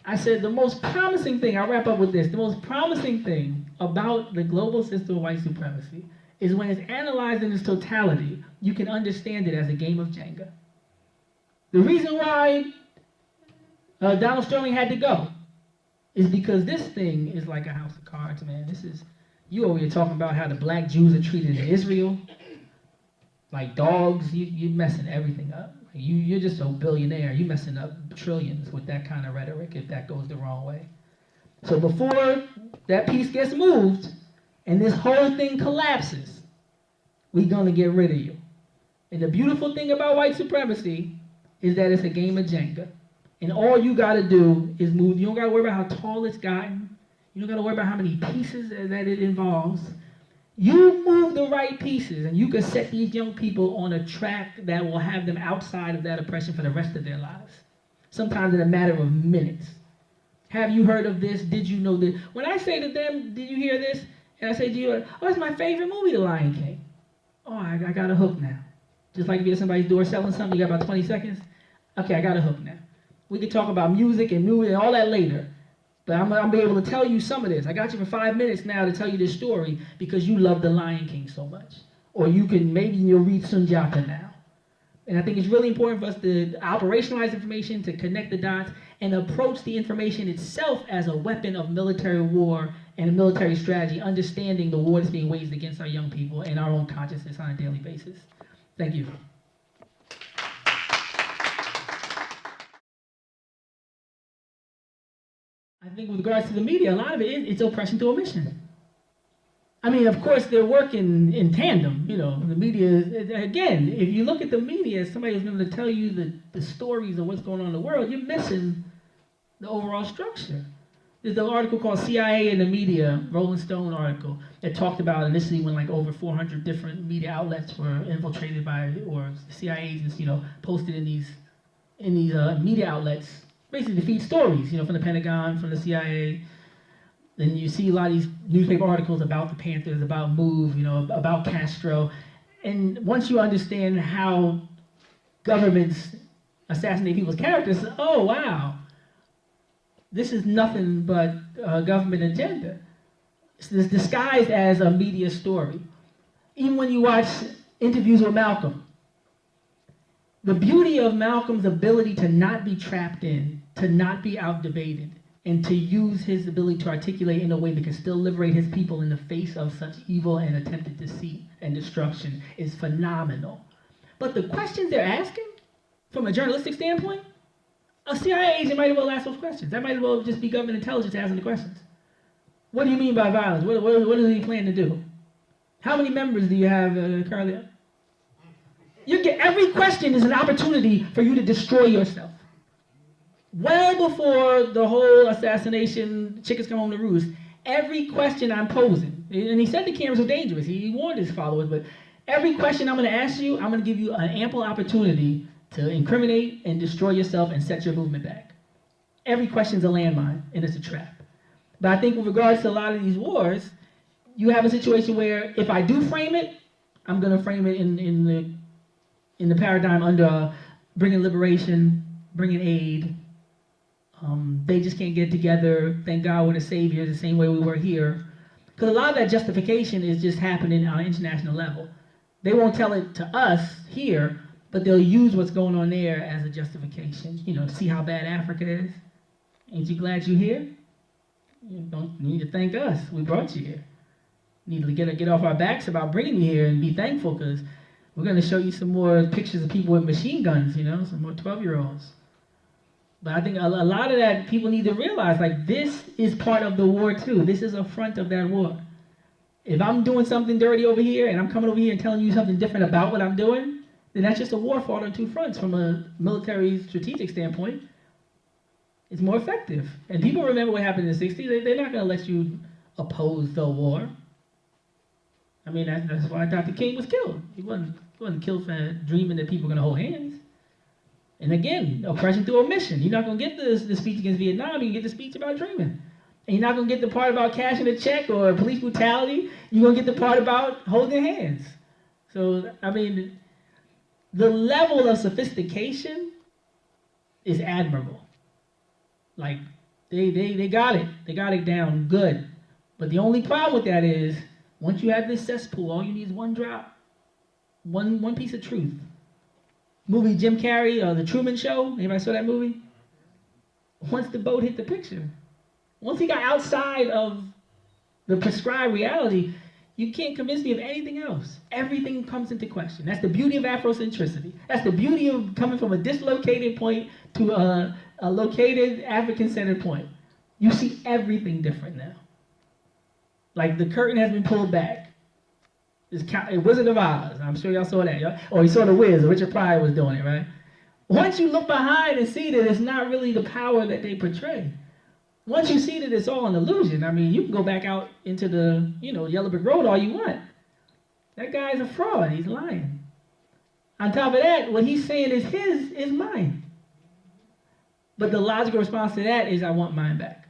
I said the most promising thing. I'll wrap up with this. The most promising thing about the global system of white supremacy is when it's analyzed in its totality, you can understand it as a game of Jenga. The reason why Donald Sterling had to go is because this thing is like a house of cards, man. You over here talking about how the black Jews are treated in Israel like dogs. You're messing everything up. You're just a billionaire. You're messing up trillions with that kind of rhetoric if that goes the wrong way. So before that piece gets moved and this whole thing collapses, we're gonna get rid of you. And the beautiful thing about white supremacy is that it's a game of Jenga. And all you gotta do is move. You don't gotta worry about how tall it's gotten. You don't gotta worry about how many pieces that it involves. You move the right pieces and you can set these young people on a track that will have them outside of that oppression for the rest of their lives. Sometimes in a matter of minutes. Have you heard of this? Did you know this? When I say to them, did you hear this? And I say to you, oh, it's my favorite movie, The Lion King. Oh, I got a hook now. Just like if you're at somebody's door selling something, you got about 20 seconds. Okay, I got a hook now. We can talk about music and movie and all that later. But I'm gonna be able to tell you some of this. I got you for 5 minutes now to tell you this story because you love The Lion King so much. Or you can, maybe you'll read Sunjata now. And I think it's really important for us to operationalize information, to connect the dots, and approach the information itself as a weapon of military war and a military strategy, understanding the war that's being waged against our young people and our own consciousness on a daily basis. Thank you. I think with regards to the media, a lot of it's oppression through omission. I mean, of course, they're working in tandem. You know, the media, again, if you look at the media, somebody who's going to tell you the stories of what's going on in the world, you're missing the overall structure. There's an article called CIA in the Media, Rolling Stone article, that talked about initially when like over 400 different media outlets were infiltrated by, or CIA agents, you know, posted in these media outlets, basically to feed stories, you know, from the Pentagon, from the CIA. Then you see a lot of these newspaper articles about the Panthers, about MOVE, you know, about Castro. And once you understand how governments assassinate people's characters, oh, wow, this is nothing but a government agenda. It's disguised as a media story. Even when you watch interviews with Malcolm, the beauty of Malcolm's ability to not be trapped in, to not be outdebated, and to use his ability to articulate in a way that can still liberate his people in the face of such evil and attempted deceit and destruction is phenomenal. But the questions they're asking, from a journalistic standpoint, a CIA agent might as well ask those questions. That might as well just be government intelligence asking the questions. What do you mean by violence? What does he plan to do? How many members do you have currently? Every question is an opportunity for you to destroy yourself. Well before the whole assassination, chickens come home to roost, every question I'm posing, and he said the cameras are dangerous, he warned his followers, but every question I'm going to ask you, I'm going to give you an ample opportunity to incriminate and destroy yourself and set your movement back. Every question's a landmine, and it's a trap. But I think with regards to a lot of these wars, you have a situation where if I do frame it, I'm going to frame it in the paradigm under bringing liberation, bringing aid. They just can't get together. Thank God we're the saviors, the same way we were here. Because a lot of that justification is just happening on an international level. They won't tell it to us here, but they'll use what's going on there as a justification. You know, see how bad Africa is? Ain't you glad you're here? You don't need to thank us. We brought you here. Need to get off our backs about bringing you here and be thankful, because we're going to show you some more pictures of people with machine guns, you know, some more 12-year-olds. But I think a lot of that people need to realize, like, this is part of the war too. This is a front of that war. If I'm doing something dirty over here and I'm coming over here and telling you something different about what I'm doing, then that's just a war fought on two fronts from a military strategic standpoint. It's more effective. And people remember what happened in the 60s. They're not going to let you oppose the war. I mean, that's why Dr. King was killed. He wasn't killed for dreaming that people were going to hold hands. And again, oppression through omission. You're not going to get the speech against Vietnam, you can get the speech about dreaming. And you're not going to get the part about cashing a check or police brutality. You're going to get the part about holding hands. So, I mean, the level of sophistication is admirable. Like, they got it. They got it down good. But the only problem with that is, once you have this cesspool, all you need is one drop. One piece of truth. Movie Jim Carrey, The Truman Show. Anybody saw that movie? Once the boat hit the picture, once he got outside of the prescribed reality, you can't convince me of anything else. Everything comes into question. That's the beauty of Afrocentricity. That's the beauty of coming from a dislocated point to a located African-centered point. You see everything different now. Like the curtain has been pulled back. It's Wizard of Oz. I'm sure y'all saw that. Or you saw The Wiz. Richard Pryor was doing it, right? Once you look behind and see that it's not really the power that they portray. Once you see that it's all an illusion, I mean, you can go back out into the, Yellow Brick Road all you want. That guy's a fraud. He's lying. On top of that, what he's saying is mine. But the logical response to that is, I want mine back.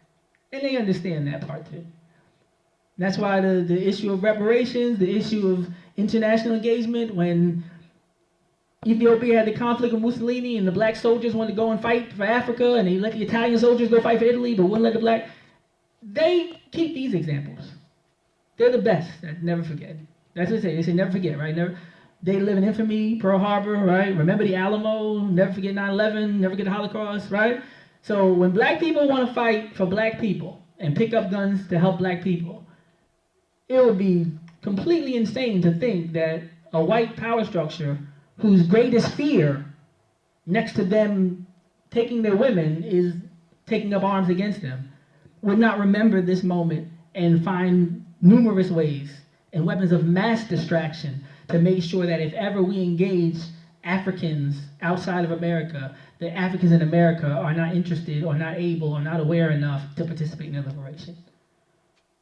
And they understand that part too. That's why the issue of reparations, the issue of international engagement, when Ethiopia had the conflict with Mussolini and the black soldiers wanted to go and fight for Africa and they let the Italian soldiers go fight for Italy but wouldn't let the black, they keep these examples. They're the best. Never forget. That's what they say. They say never forget, right? Never. They live in infamy, Pearl Harbor, right? Remember the Alamo, never forget 9/11, never forget the Holocaust, right? So when black people want to fight for black people and pick up guns to help black people, it would be completely insane to think that a white power structure whose greatest fear next to them taking their women is taking up arms against them would not remember this moment and find numerous ways and weapons of mass distraction to make sure that if ever we engage Africans outside of America, that Africans in America are not interested or not able or not aware enough to participate in their liberation.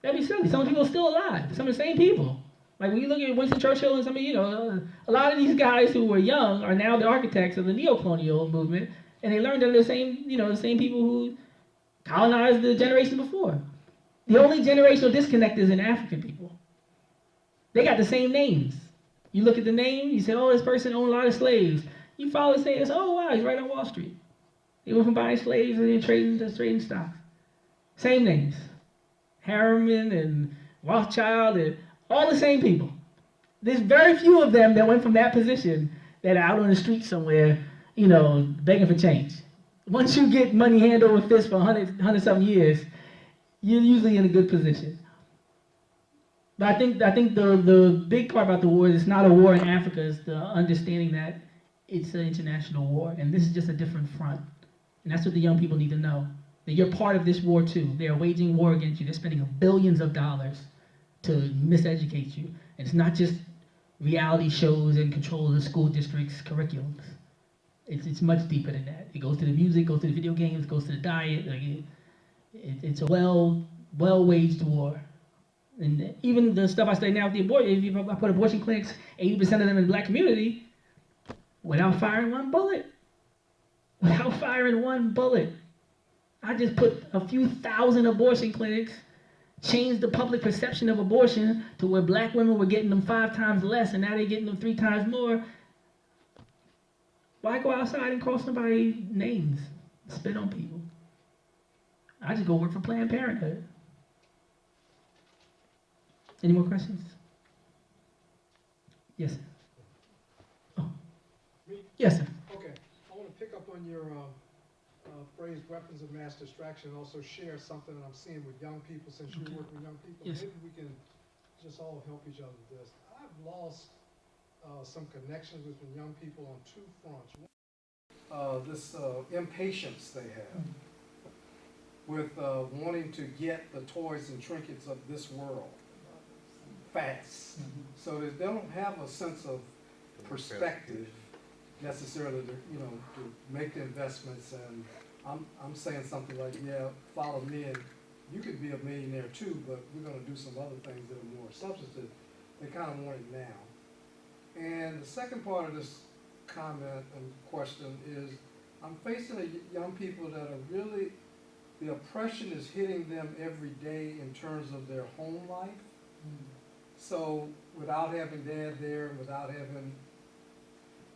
That'd be silly. Some people are still alive. Some of the same people. Like when you look at Winston Churchill and some of, a lot of these guys who were young are now the architects of the neo-colonial movement, and they learned under the same people who colonized the generation before. The only generational disconnect is in African people. They got the same names. You look at the name, you say, oh, this person owned a lot of slaves. You follow the same, oh, wow, he's right on Wall Street. They went from buying slaves and then trading stocks. Same names. Harriman and Rothschild and all the same people. There's very few of them that went from that position that are out on the street somewhere, begging for change. Once you get money hand over fist for 100-something years, you're usually in a good position. But I think the big part about the war is it's not a war in Africa, it's the understanding that it's an international war, and this is just a different front. And that's what the young people need to know, that you're part of this war too. They are waging war against you. They're spending billions of dollars to miseducate you. And it's not just reality shows and control of the school district's curriculums. It's much deeper than that. It goes to the music, goes to the video games, goes to the diet. It's a well-waged war. And even the stuff I study now with the abortion, if I put abortion clinics, 80% of them in the black community, without firing one bullet. Without firing one bullet. I just put a few thousand abortion clinics, changed the public perception of abortion to where black women were getting them 5 times less and now they're getting them 3 times more. Why go outside and call somebody names, spit on people? I just go work for Planned Parenthood. Any more questions? Yes, sir. Oh. Yes, sir. Okay, I want to pick up on your phrase weapons of mass distraction and also share something that I'm seeing with young people since you work with young people. Yes. Maybe we can just all help each other with this. I've lost some connections with young people on 2 fronts. This impatience they have with wanting to get the toys and trinkets of this world fast. So that they don't have a sense of perspective necessarily to make the investments. And I'm saying something like, yeah, follow me and you could be a millionaire too, but we're going to do some other things that are more substantive. They kind of want it now. And the second part of this comment and question is, I'm facing young people that are really, the oppression is hitting them every day in terms of their home life. So without having dad there, and without having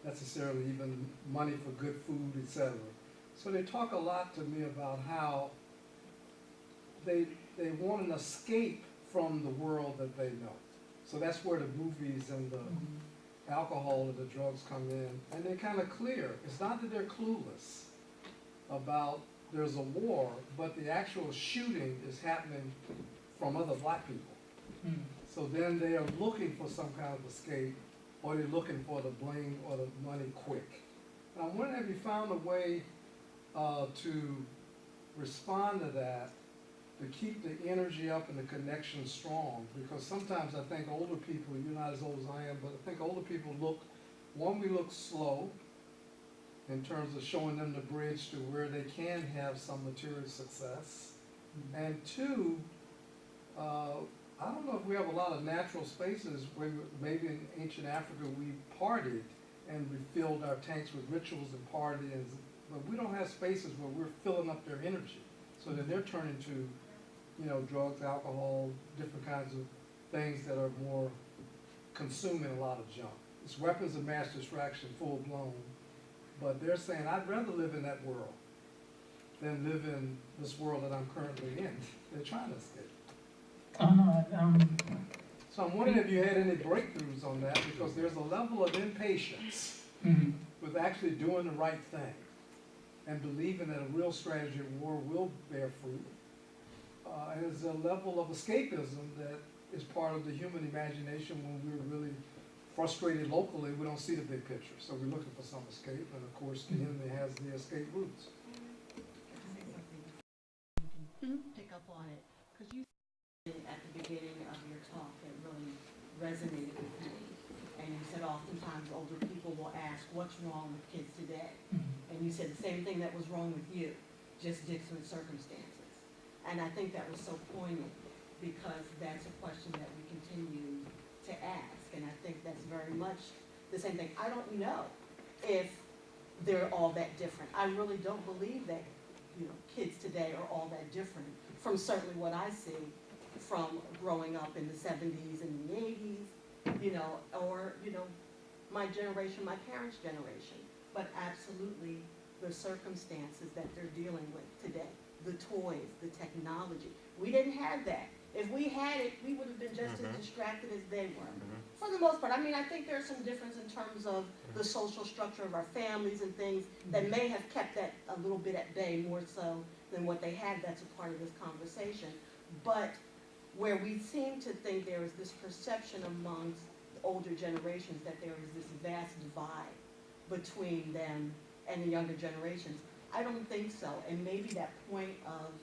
necessarily even money for good food, etc. So they talk a lot to me about how they want an escape from the world that they know. So that's where the movies and the alcohol and the drugs come in. And they're kind of clear. It's not that they're clueless about there's a war, but the actual shooting is happening from other black people. So then they are looking for some kind of escape, or they're looking for the bling or the money quick. And I'm wondering, have you found a way to respond to that to keep the energy up and the connection strong, because sometimes I think older people, you're not as old as I am, but I think older people we look slow in terms of showing them the bridge to where they can have some material success. And two, I don't know if we have a lot of natural spaces where maybe in ancient Africa we partied and we filled our tanks with rituals and partying, but we don't have spaces where we're filling up their energy so that they're turning to, you know, drugs, alcohol, different kinds of things that are more consuming a lot of junk. It's weapons of mass distraction, full blown, but they're saying, I'd rather live in that world than live in this world that I'm currently in. They're trying to escape. Oh, no, So I'm wondering if you had any breakthroughs on that, because there's a level of impatience mhm. with actually doing the right thing and believing that a real strategy of war will bear fruit. And there's a level of escapism that is part of the human imagination when we're really frustrated locally. We don't see the big picture, so we're looking for some escape, and of course the enemy has the escape routes. Pick up on it, because you said at the beginning of your talk that really resonated with me. And you said oftentimes older people will ask, what's wrong with kids today? And you said the same thing that was wrong with you, just different circumstances. And I think that was so poignant, because that's a question that we continue to ask. And I think that's very much the same thing. I don't know if they're all that different. I really don't believe that, you know, kids today are all that different from certainly what I see from growing up in the 70s and the 80s, you know, or, you know, my generation, my parents' generation. But absolutely the circumstances that they're dealing with today, the toys, the technology. We didn't have that. If we had it, we would have been just as distracted as they were. For the most part, I mean, I think there's some difference in terms of the social structure of our families and things that may have kept that a little bit at bay more so than what they had. That's a part of this conversation. But where we seem to think there is this perception amongst older generations that there is this vast divide between them and the younger generations, I don't think so. And maybe that point of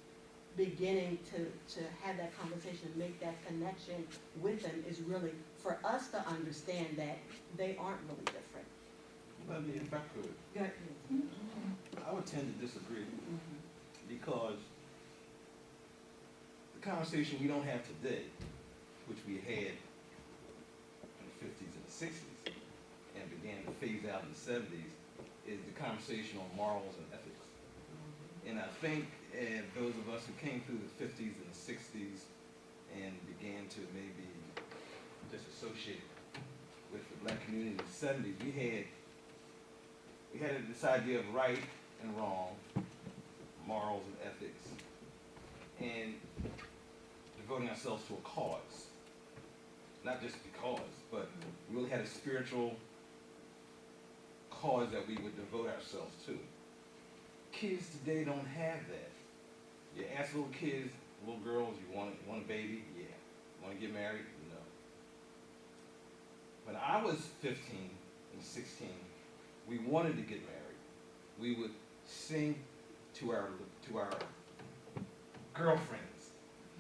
beginning to have that conversation and make that connection with them is really for us to understand that they aren't really different. But if I could, Go ahead. I would tend to disagree because the conversation we don't have today, which we had in the 50s and the 60s and began to phase out in the 70s, is the conversation on morals and ethics. And I think those of us who came through the 50s and the 60s and began to maybe disassociate with the black community in the 70s, we had this idea of right and wrong, morals and ethics, and devoting ourselves to a cause. Not just because, but we really had a spiritual cause that we would devote ourselves to. Kids today don't have that. You ask little kids, little girls, you want a baby? Yeah. Want to get married? No. When I was 15 and 16, we wanted to get married. We would sing to our girlfriends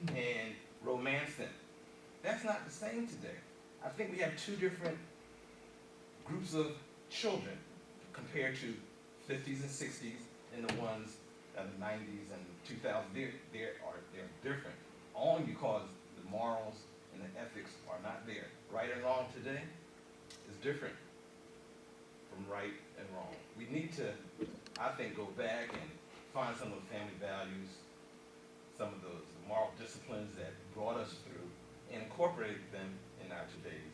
and romance them. That's not the same today. I think we have two different groups of children compared to 50s and 60s and the ones of the 90s and 2000s. They're different, only because the morals and the ethics are not there. Right and wrong today is different from right and wrong. We need to, I think, go back and find some of the family values, some of those moral disciplines that brought us through, and incorporate them in our today's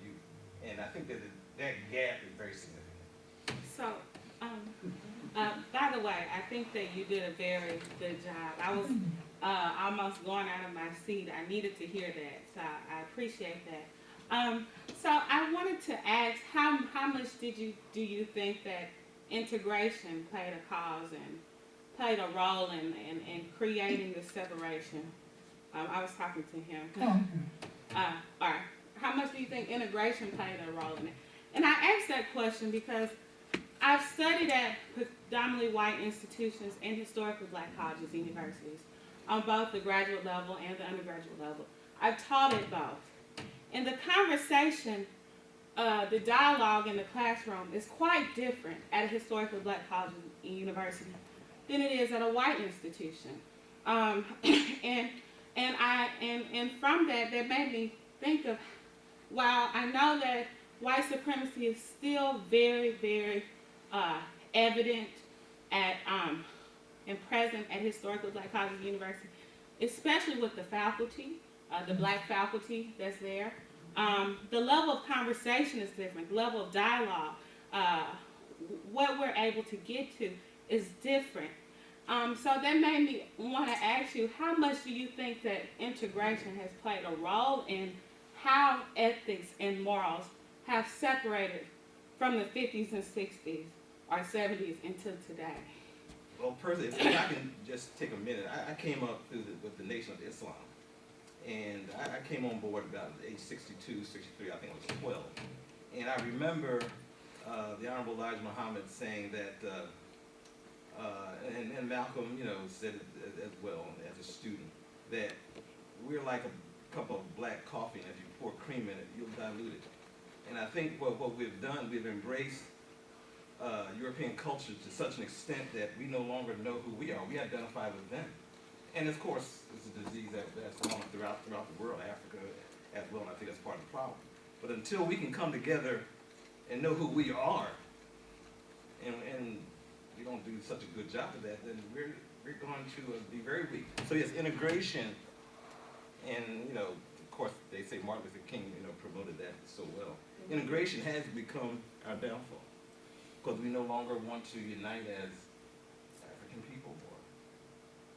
youth. And I think that that gap is very significant. So, by the way, I think that you did a very good job. I was almost going out of my seat. I needed to hear that, so I appreciate that. So I wanted to ask, how much do you think that integration played a cause and played a role in creating the separation? I was talking to him. All right. How much do you think integration played a role in it? And I asked that question because I've studied at predominantly white institutions and historically black colleges and universities on both the graduate level and the undergraduate level. I've taught at both. In the conversation, the dialogue in the classroom is quite different at a historically black college and university than it is at a white institution. And from that made me think of, while I know that white supremacy is still very, very evident at and present at historically black colleges and universities, especially with the faculty, the black faculty that's there. The level of conversation is different, the level of dialogue, what we're able to get to is different. So that made me want to ask you, how much do you think that integration has played a role in how ethics and morals have separated from the 50s and 60s or 70s until today? Well, personally, if I can just take a minute, I came up with the Nation of Islam. And I came on board about age 62, 63, I think I was 12. And I remember the Honorable Elijah Muhammad saying that, and Malcolm, said it as well as a student, that we're like a cup of black coffee, and if you pour cream in it, you'll dilute it. And I think what we've done, we've embraced European culture to such an extent that we no longer know who we are. We identify with them. And of course, it's a disease that's going throughout the world, Africa as well, and I think that's part of the problem. But until we can come together and know who we are, and we don't do such a good job of that, then we're going to be very weak. So yes, integration, and of course, they say Martin Luther King, promoted that so well. Integration has become our downfall because we no longer want to unite as African people.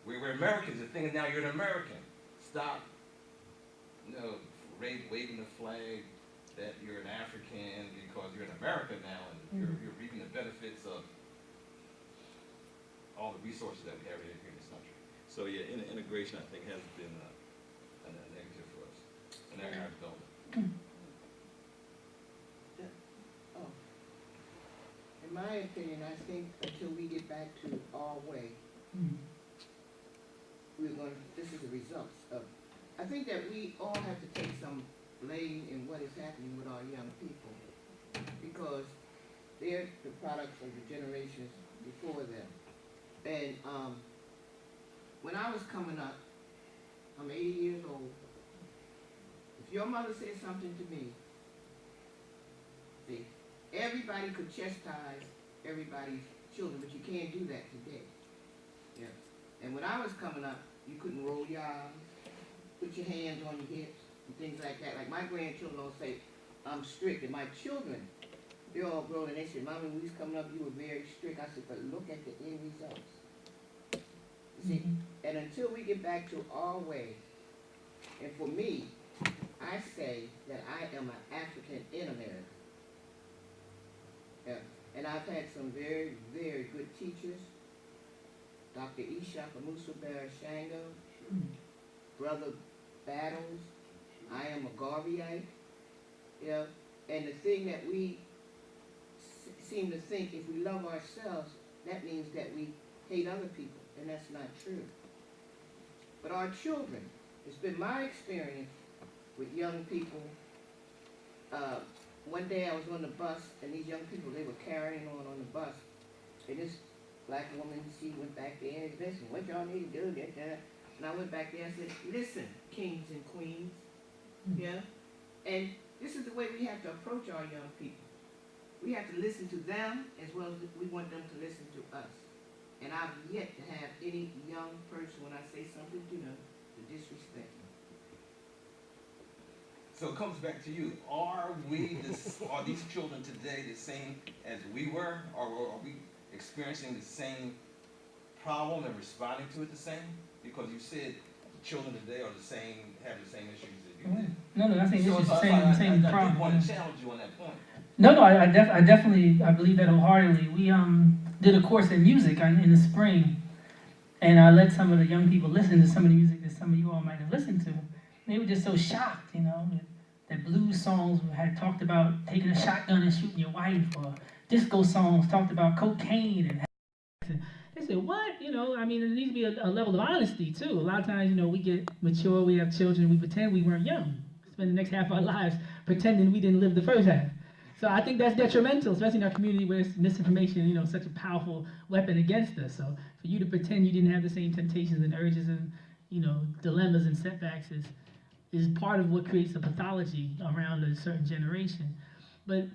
We're Americans. The thing is now you're an American. Stop, waving the flag that you're an African because you're in America now, and you're reaping the benefits of all the resources that we have here in this country. So yeah, integration I think has been a negative for us in our development. In my opinion, I think until we get back to our way, this is the results of, I think that we all have to take some blame in what is happening with our young people, because they're the products of the generations before them. And when I was coming up, I'm 80 years old, if your mother said something to me, see, everybody could chastise everybody's children, but you can't do that today. Yeah. And when I was coming up, you couldn't roll your eyes, put your hands on your hips, and things like that. Like my grandchildren don't say, I'm strict. And my children, they're all grown, and they said, Mommy, when we was coming up, you were very strict. I said, but look at the end results. You see? And until we get back to our way, and for me, I say that I am an African in America. Yeah. And I've had some very, very good teachers. Dr. Ishaq Amusa Barashango, Brother Battles, I am a Garveyite, and the thing that we seem to think, if we love ourselves, that means that we hate other people, and that's not true. But our children, it's been my experience with young people. One day I was on the bus, and these young people, they were carrying on the bus, and this black woman, she went back there and said, listen, what y'all need to do, that. And I went back there and said, listen, kings and queens, and this is the way we have to approach our young people. We have to listen to them as well as we want them to listen to us. And I've yet to have any young person, when I say something to them, to disrespect them. So it comes back to you. Are these children today the same as we were, or are we experiencing the same problem and responding to it the same? Because you said the children today are the same, have the same issues that you did. No, I think So it's the I same did problem. want to challenge you on that point. No, I definitely believe that wholeheartedly. We did a course in music in the spring, and I let some of the young people listen to some of the music that some of you all might have listened to. They were just so shocked, that blues songs had talked about taking a shotgun and shooting your wife, or disco songs talked about cocaine and it's said, what? You know, I mean, there needs to be a level of honesty too. A lot of times, you know, we get mature, we have children, we pretend we weren't young. Spend the next half of our lives pretending we didn't live the first half. So I think that's detrimental, especially in our community where misinformation, you know, such a powerful weapon against us. So for you to pretend you didn't have the same temptations and urges and, you know, dilemmas and setbacks is part of what creates a pathology around a certain generation. But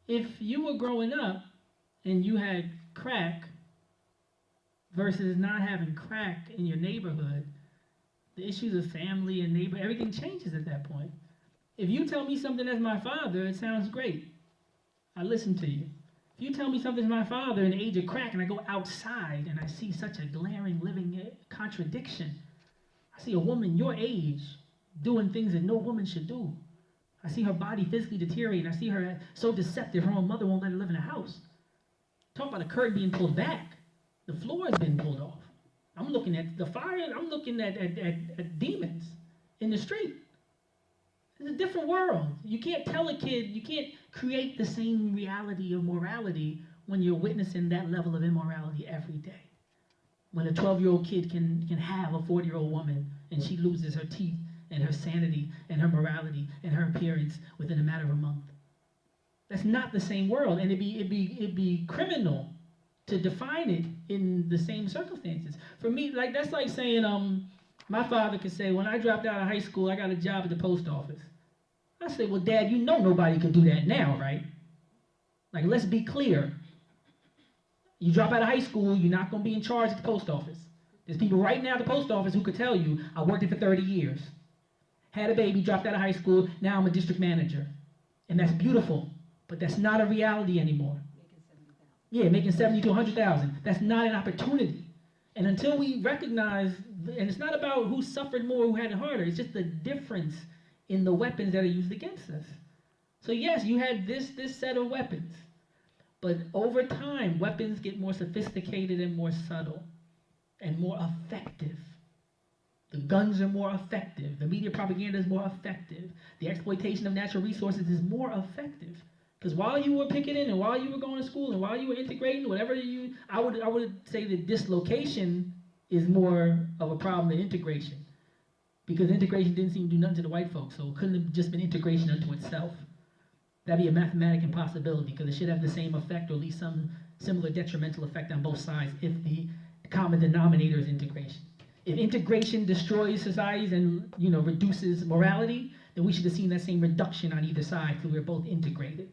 if you were growing up and you had crack versus not having crack in your neighborhood, the issues of family and neighbor, everything changes at that point. If you tell me something as my father, it sounds great. I listen to you. If you tell me something's my father in the age of crack and I go outside and I see such a glaring living contradiction, I see a woman your age doing things that no woman should do. I see her body physically deteriorating. I see her so deceptive her own mother won't let her live in a house. Talk about a curtain being pulled back. The floor has been pulled off. I'm looking at the fire. I'm looking at demons in the street. It's a different world. You can't tell a kid, you can't create the same reality of morality when you're witnessing that level of immorality every day. When a 12-year-old kid can have a 40-year-old woman and she loses her teeth and her sanity and her morality and her appearance within a matter of a month. That's not the same world, and it'd be criminal to define it in the same circumstances. For me, like that's like saying, my father could say, when I dropped out of high school, I got a job at the post office. I say, well, Dad, you know nobody could do that now, right? Like, let's be clear. You drop out of high school, you're not going to be in charge at the post office. There's people right now at the post office who could tell you, I worked there for 30 years. Had a baby, dropped out of high school, now I'm a district manager. And that's beautiful, but that's not a reality anymore. Yeah, making 70 to 100,000. That's not an opportunity. And until we recognize, and it's not about who suffered more, who had it harder, it's just the difference in the weapons that are used against us. So yes, you had this set of weapons, but over time, weapons get more sophisticated and more subtle and more effective. The guns are more effective. The media propaganda is more effective. The exploitation of natural resources is more effective. Because while you were picketing and while you were going to school and while you were integrating, I would say that dislocation is more of a problem than integration. Because integration didn't seem to do nothing to the white folks, so it couldn't have just been integration unto itself. That'd be a mathematic impossibility, because it should have the same effect or at least some similar detrimental effect on both sides if the common denominator is integration. If integration destroys societies and reduces morality, then we should have seen that same reduction on either side because we're both integrated.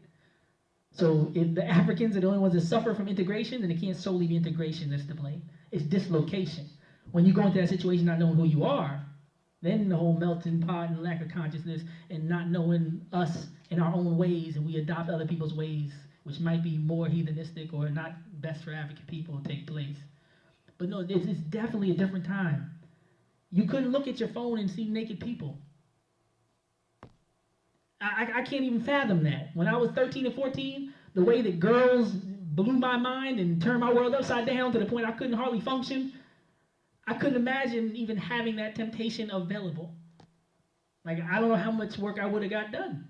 So if the Africans are the only ones that suffer from integration, then it can't solely be integration that's to blame. It's dislocation. When you go into that situation not knowing who you are, then the whole melting pot and lack of consciousness and not knowing us in our own ways, and we adopt other people's ways, which might be more heathenistic or not best for African people, take place. But no, it's definitely a different time. You couldn't look at your phone and see naked people. I can't even fathom that. When I was 13 and 14, the way that girls blew my mind and turned my world upside down to the point I couldn't hardly function, I couldn't imagine even having that temptation available. Like, I don't know how much work I would have got done.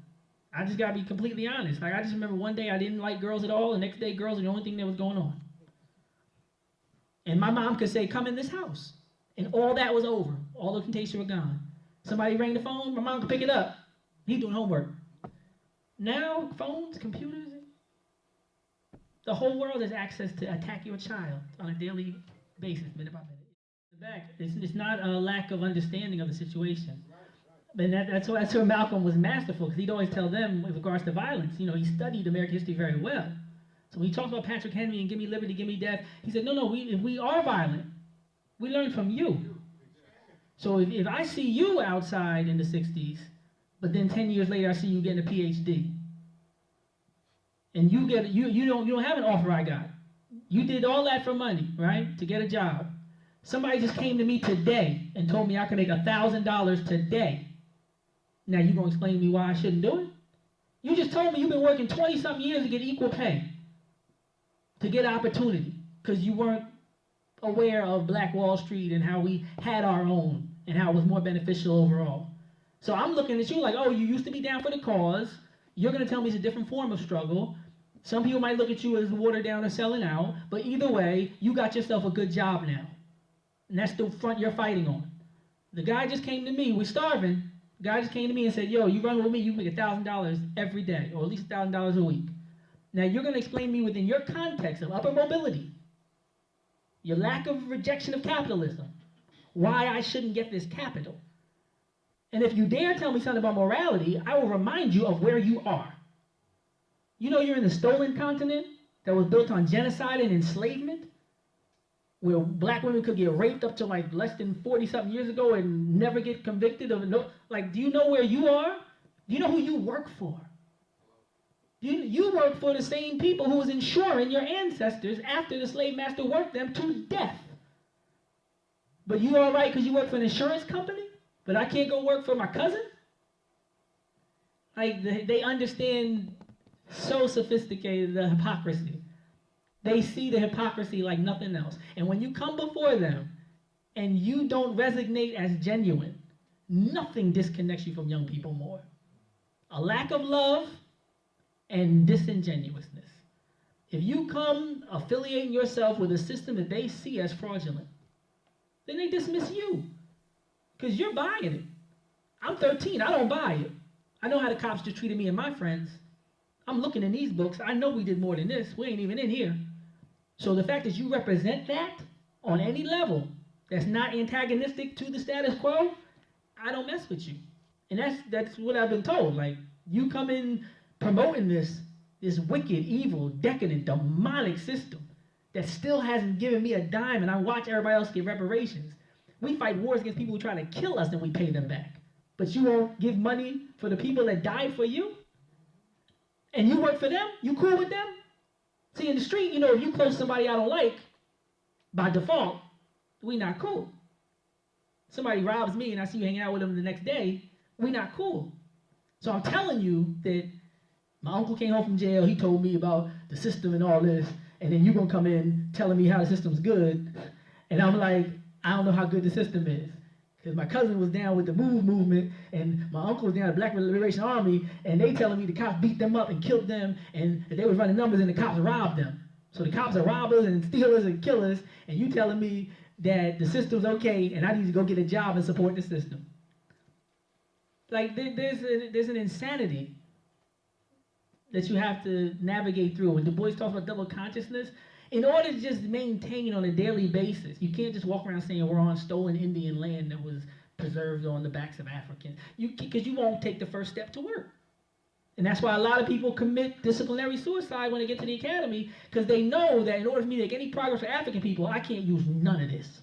I just got to be completely honest. Like, I just remember one day I didn't like girls at all. The next day, girls were the only thing that was going on. And my mom could say, come in this house. And all that was over. All the temptation were gone. Somebody rang the phone, my mom could pick it up. He's doing homework. Now, phones, computers, the whole world has access to attack your child on a daily basis, minute by minute. It's not a lack of understanding of the situation. And that's where Malcolm was masterful, because he'd always tell them with regards to violence, he studied American history very well. So when he talks about Patrick Henry and give me liberty, give me death, he said, no, if we are violent, we learn from you. So if I see you outside in the 60s, but then 10 years later I see you getting a PhD, and you don't have an offer I got. You did all that for money, right? To get a job. Somebody just came to me today and told me I could make $1,000 today. Now you gonna explain to me why I shouldn't do it? You just told me you've been working 20-something years to get equal pay, to get opportunity, because you weren't aware of Black Wall Street and how we had our own and how it was more beneficial overall. So I'm looking at you like, oh, you used to be down for the cause. You're gonna tell me it's a different form of struggle. Some people might look at you as watered down or selling out, but either way, you got yourself a good job now. And that's the front you're fighting on. The guy just came to me, we're starving. The guy just came to me and said, yo, you run with me, you make $1,000 every day, or at least $1,000 a week. Now you're gonna explain to me within your context of upper mobility, your lack of rejection of capitalism, why I shouldn't get this capital. And if you dare tell me something about morality, I will remind you of where you are. You know you're in the stolen continent that was built on genocide and enslavement, where black women could get raped up to like less than 40-something years ago and never get convicted of no. Like, do you know where you are? Do you know who you work for? You work for the same people who was insuring your ancestors after the slave master worked them to death. But you all right because you work for an insurance company? But I can't go work for my cousin? Like, they understand so sophisticated the hypocrisy. They see the hypocrisy like nothing else. And when you come before them and you don't resonate as genuine, nothing disconnects you from young people more. A lack of love and disingenuousness. If you come affiliating yourself with a system that they see as fraudulent, then they dismiss you because you're buying it. I'm 13, I don't buy it. I know how the cops just treated me and my friends. I'm looking in these books. I know we did more than this. We ain't even in here. So the fact that you represent that on any level that's not antagonistic to the status quo, I don't mess with you. And that's what I've been told. Like, you come in promoting this wicked, evil, decadent, demonic system that still hasn't given me a dime, and I watch everybody else get reparations. We fight wars against people who try to kill us and we pay them back. But you won't give money for the people that died for you? And you work for them? You cool with them? See, in the street, you know, if you close somebody I don't like, by default, we not cool. Somebody robs me and I see you hanging out with them the next day, we not cool. So I'm telling you that my uncle came home from jail, he told me about the system and all this, and then you're gonna come in telling me how the system's good, and I'm like, I don't know how good the system is. Because my cousin was down with the MOVE movement, and my uncle was down at the Black Liberation Army, and they telling me the cops beat them up and killed them, and they was running numbers and the cops robbed them. So the cops are robbers and stealers and killers, and you telling me that the system's okay, and I need to go get a job and support the system. Like, there's an insanity that you have to navigate through. When Du Bois talks about double consciousness, in order to just maintain on a daily basis, you can't just walk around saying we're on stolen Indian land that was preserved on the backs of Africans, because you won't take the first step to work. And that's why a lot of people commit disciplinary suicide when they get to the academy, because they know that in order for me to make any progress for African people, I can't use none of this.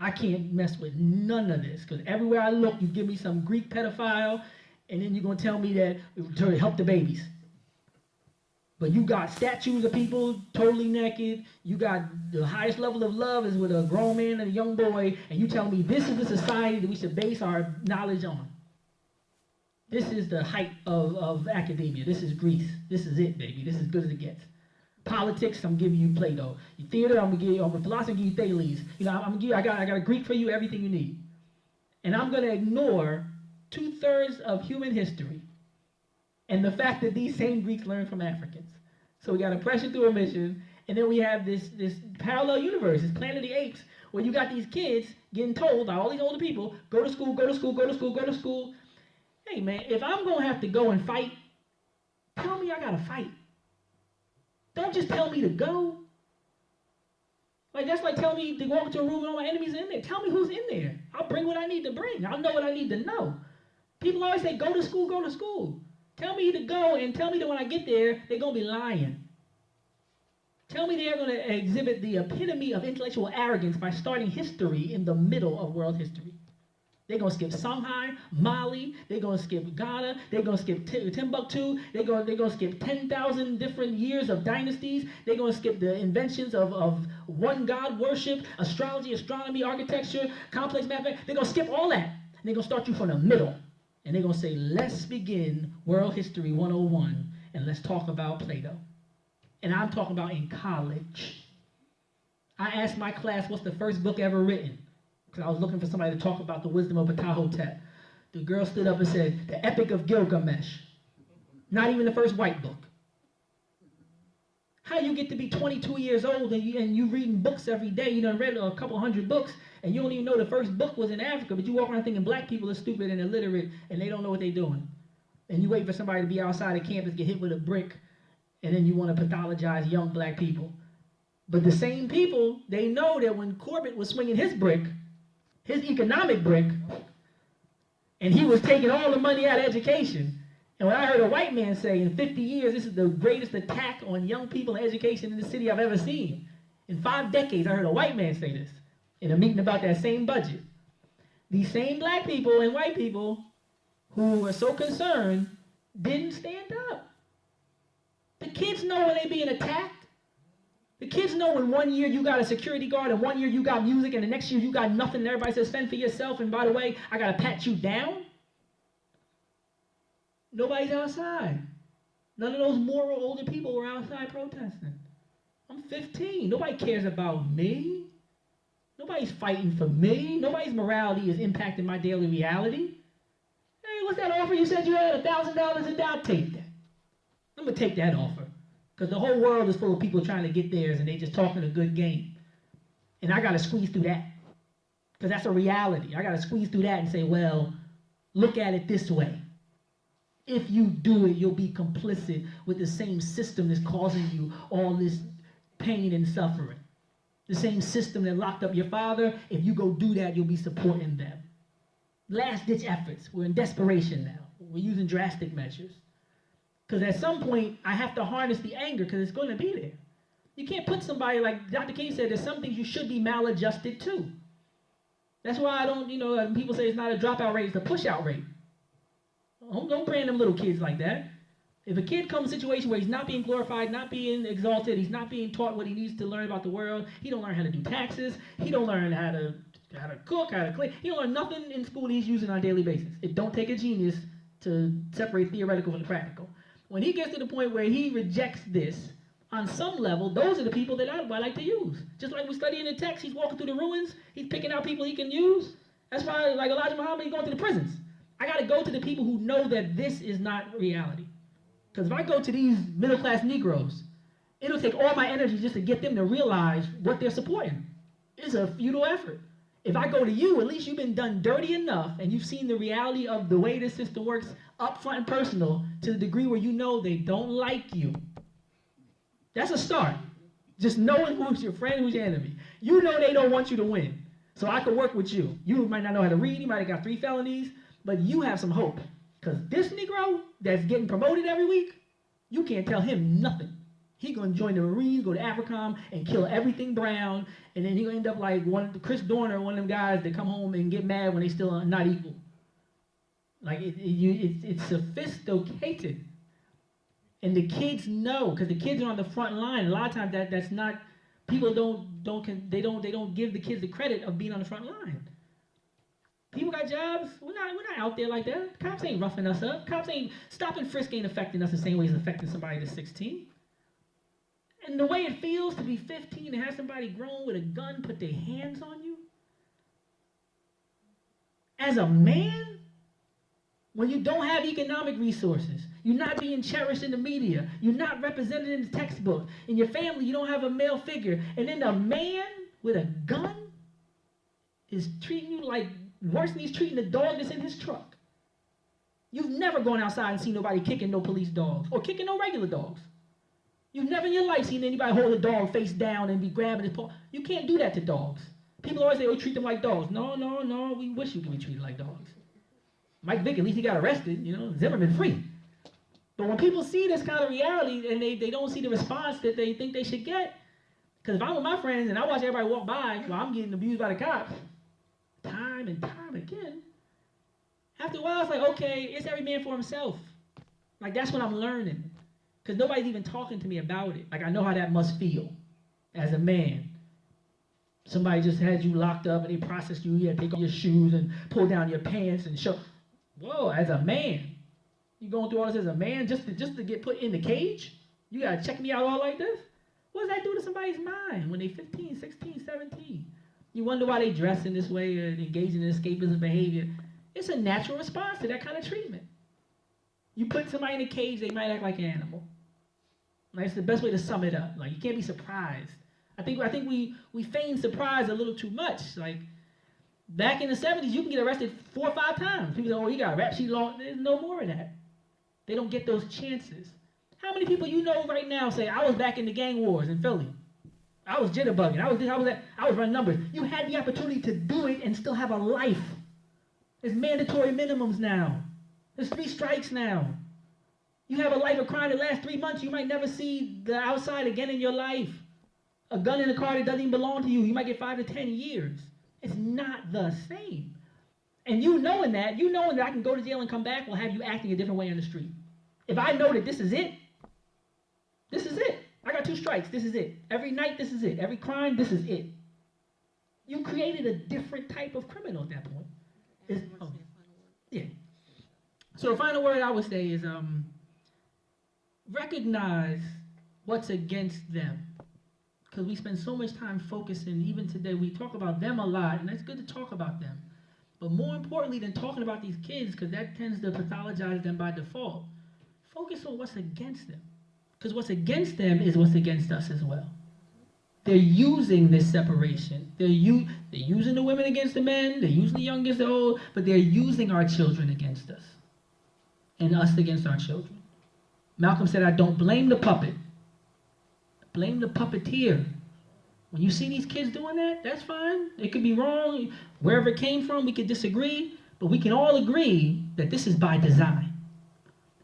I can't mess with none of this, because everywhere I look, you give me some Greek pedophile, and then you're going to tell me that to help the babies. But you got statues of people totally naked. You got the highest level of love is with a grown man and a young boy, and you tell me this is the society that we should base our knowledge on. This is the height of academia. This is Greece. This is it, baby. This is as good as it gets. Politics, I'm giving you Plato. Your theater, I'm gonna give you philosophy, I'm gonna give you Thales. You know, I'm gonna give you, I got a Greek for you, everything you need. And I'm gonna ignore 2/3 of human history and the fact that these same Greeks learned from Africans. So we got oppression through omission, and then we have this parallel universe, this Planet of the Apes, where you got these kids getting told by all these older people, go to school, go to school, go to school, go to school. Hey man, if I'm gonna have to go and fight, tell me I gotta fight. Don't just tell me to go. Like, that's like telling me to walk into a room and all my enemies are in there. Tell me who's in there. I'll bring what I need to bring. I'll know what I need to know. People always say, go to school, go to school. Tell me to go and tell me that when I get there, they're going to be lying. Tell me they're going to exhibit the epitome of intellectual arrogance by starting history in the middle of world history. They're going to skip Songhai, Mali, they're going to skip Ghana, they're going to skip Timbuktu, they're going to skip 10,000 different years of dynasties, they're going to skip the inventions of one God worship, astrology, astronomy, architecture, complex mathematics. They're going to skip all that, and they're going to start you from the middle. And they're going to say, let's begin World History 101, and let's talk about Plato. And I'm talking about in college. I asked my class, what's the first book ever written? Because I was looking for somebody to talk about the wisdom of Ptahhotep. The girl stood up and said, the Epic of Gilgamesh. Not even the first white book. How you get to be 22 years old and you reading books every day? You done read a couple hundred books and you don't even know the first book was in Africa, but you walk around thinking black people are stupid and illiterate and they don't know what they're doing. And you wait for somebody to be outside of campus, get hit with a brick, and then you want to pathologize young black people. But the same people, they know that when Corbett was swinging his brick, his economic brick, and he was taking all the money out of education. And when I heard a white man say, in 50 years, this is the greatest attack on young people and education in the city I've ever seen. In 5 decades, I heard a white man say this in a meeting about that same budget. These same black people and white people who were so concerned didn't stand up. The kids know when they're being attacked. The kids know when 1 year you got a security guard and 1 year you got music and the next year you got nothing and everybody says fend for yourself and by the way, I got to pat you down. Nobody's outside. None of those moral older people were outside protesting. I'm 15. Nobody cares about me. Nobody's fighting for me. Nobody's morality is impacting my daily reality. Hey, what's that offer you said you had $1,000 in? I'll take that. I'm going to take that offer. Because the whole world is full of people trying to get theirs and they just talking a good game. And I got to squeeze through that. Because that's a reality. I got to squeeze through that and say, well, look at it this way. If you do it, you'll be complicit with the same system that's causing you all this pain and suffering. The same system that locked up your father, if you go do that, you'll be supporting them. Last-ditch efforts. We're in desperation now. We're using drastic measures. Because at some point, I have to harness the anger because it's going to be there. You can't put somebody, like Dr. King said, there's some things you should be maladjusted to. That's why I don't, people say it's not a dropout rate, it's a push-out rate. Don't brand them little kids like that. If a kid comes in a situation where he's not being glorified, not being exalted, he's not being taught what he needs to learn about the world, he don't learn how to do taxes, he don't learn how to cook, how to clean, he don't learn nothing in school he's using on a daily basis. It don't take a genius to separate theoretical from the practical. When he gets to the point where he rejects this, on some level, those are the people that I like to use. Just like we study in the text, he's walking through the ruins, he's picking out people he can use. That's why, like Elijah Muhammad, he's going to the prisons. I got to go to the people who know that this is not reality. Because if I go to these middle-class Negroes, it'll take all my energy just to get them to realize what they're supporting. It's a futile effort. If I go to you, at least you've been done dirty enough and you've seen the reality of the way this system works up front and personal to the degree where you know they don't like you. That's a start. Just knowing who's your friend, who's your enemy. You know they don't want you to win. So I can work with you. You might not know how to read, you might have got 3 felonies, but you have some hope. Because this Negro that's getting promoted every week, you can't tell him nothing. He's going to join the Marines, go to AFRICOM, and kill everything brown, and then he'll end up like Chris Dorner, one of them guys that come home and get mad when they still are not equal. Like, it's sophisticated. And the kids know, because the kids are on the front line. A lot of times that's not, people don't give the kids the credit of being on the front line. People got jobs. We're not out there like that. Cops ain't roughing us up. Cops ain't stop and frisk ain't affecting us the same way it's affecting somebody that's 16. And the way it feels to be 15 and have somebody grown with a gun put their hands on you. As a man, when you don't have economic resources, you're not being cherished in the media, you're not represented in the textbook, in your family you don't have a male figure, and then a man with a gun is treating you like worse than he's treating the dog that's in his truck. You've never gone outside and seen nobody kicking no police dogs or kicking no regular dogs. You've never in your life seen anybody hold a dog face down and be grabbing his paw. You can't do that to dogs. People always say, oh, treat them like dogs. No, we wish you could be treated like dogs. Mike Vick, at least he got arrested, Zimmerman free. But when people see this kind of reality and they don't see the response that they think they should get, because if I'm with my friends and I watch everybody walk by while I'm getting abused by the cops, time and time again, after a while it's like, okay, it's every man for himself. Like, that's what I'm learning. Because nobody's even talking to me about it. Like, I know how that must feel as a man. Somebody just had you locked up and they processed you. You had to take off your shoes and pull down your pants and show. Whoa, as a man. You going through all this as a man just to get put in the cage? You got to check me out all like this? What does that do to somebody's mind when they're 15, 16, 17? You wonder why they dress in this way or engage in escapism behavior. It's a natural response to that kind of treatment. You put somebody in a cage, they might act like an animal. Like, it's the best way to sum it up. Like, you can't be surprised. I think we feign surprise a little too much. Like, back in the 70s, you can get arrested 4 or 5 times. People say, oh, you got a rap sheet long. There's no more of that. They don't get those chances. How many people you know right now say, I was back in the gang wars in Philly? I was jitterbugging. I was running numbers. You had the opportunity to do it and still have a life. There's mandatory minimums now. There's 3 strikes now. You have a life of crime that lasts 3 months. You might never see the outside again in your life. A gun in a car that doesn't even belong to you, you might get 5 to 10 years. It's not the same. And you knowing that I can go to jail and come back will have you acting a different way on the street. If I know that this is it. I got 2 strikes, this is it. Every night, this is it. Every crime, this is it. You created a different type of criminal at that point. Yeah. So the final word I would say is recognize what's against them. Because we spend so much time focusing, even today, we talk about them a lot, and it's good to talk about them. But more importantly than talking about these kids, because that tends to pathologize them by default, focus on what's against them. Because what's against them is what's against us as well. They're using this separation. They're using the women against the men, they're using the young against the old, but they're using our children against us. And us against our children. Malcolm said, I don't blame the puppet. Blame the puppeteer. When you see these kids doing that, that's fine. It could be wrong. Wherever it came from, we could disagree. But we can all agree that this is by design.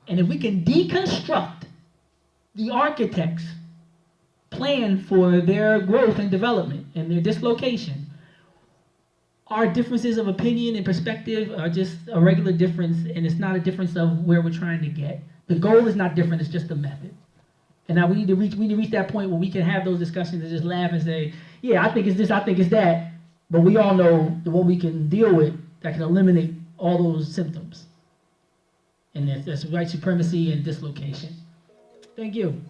And if we can deconstruct the architect's plan for their growth and development and their dislocation, our differences of opinion and perspective are just a regular difference, and it's not a difference of where we're trying to get. The goal is not different, it's just the method. And now we need to reach that point where we can have those discussions and just laugh and say, yeah, I think it's this, I think it's that, but we all know what we can deal with that can eliminate all those symptoms. And that's white supremacy and dislocation. Thank you.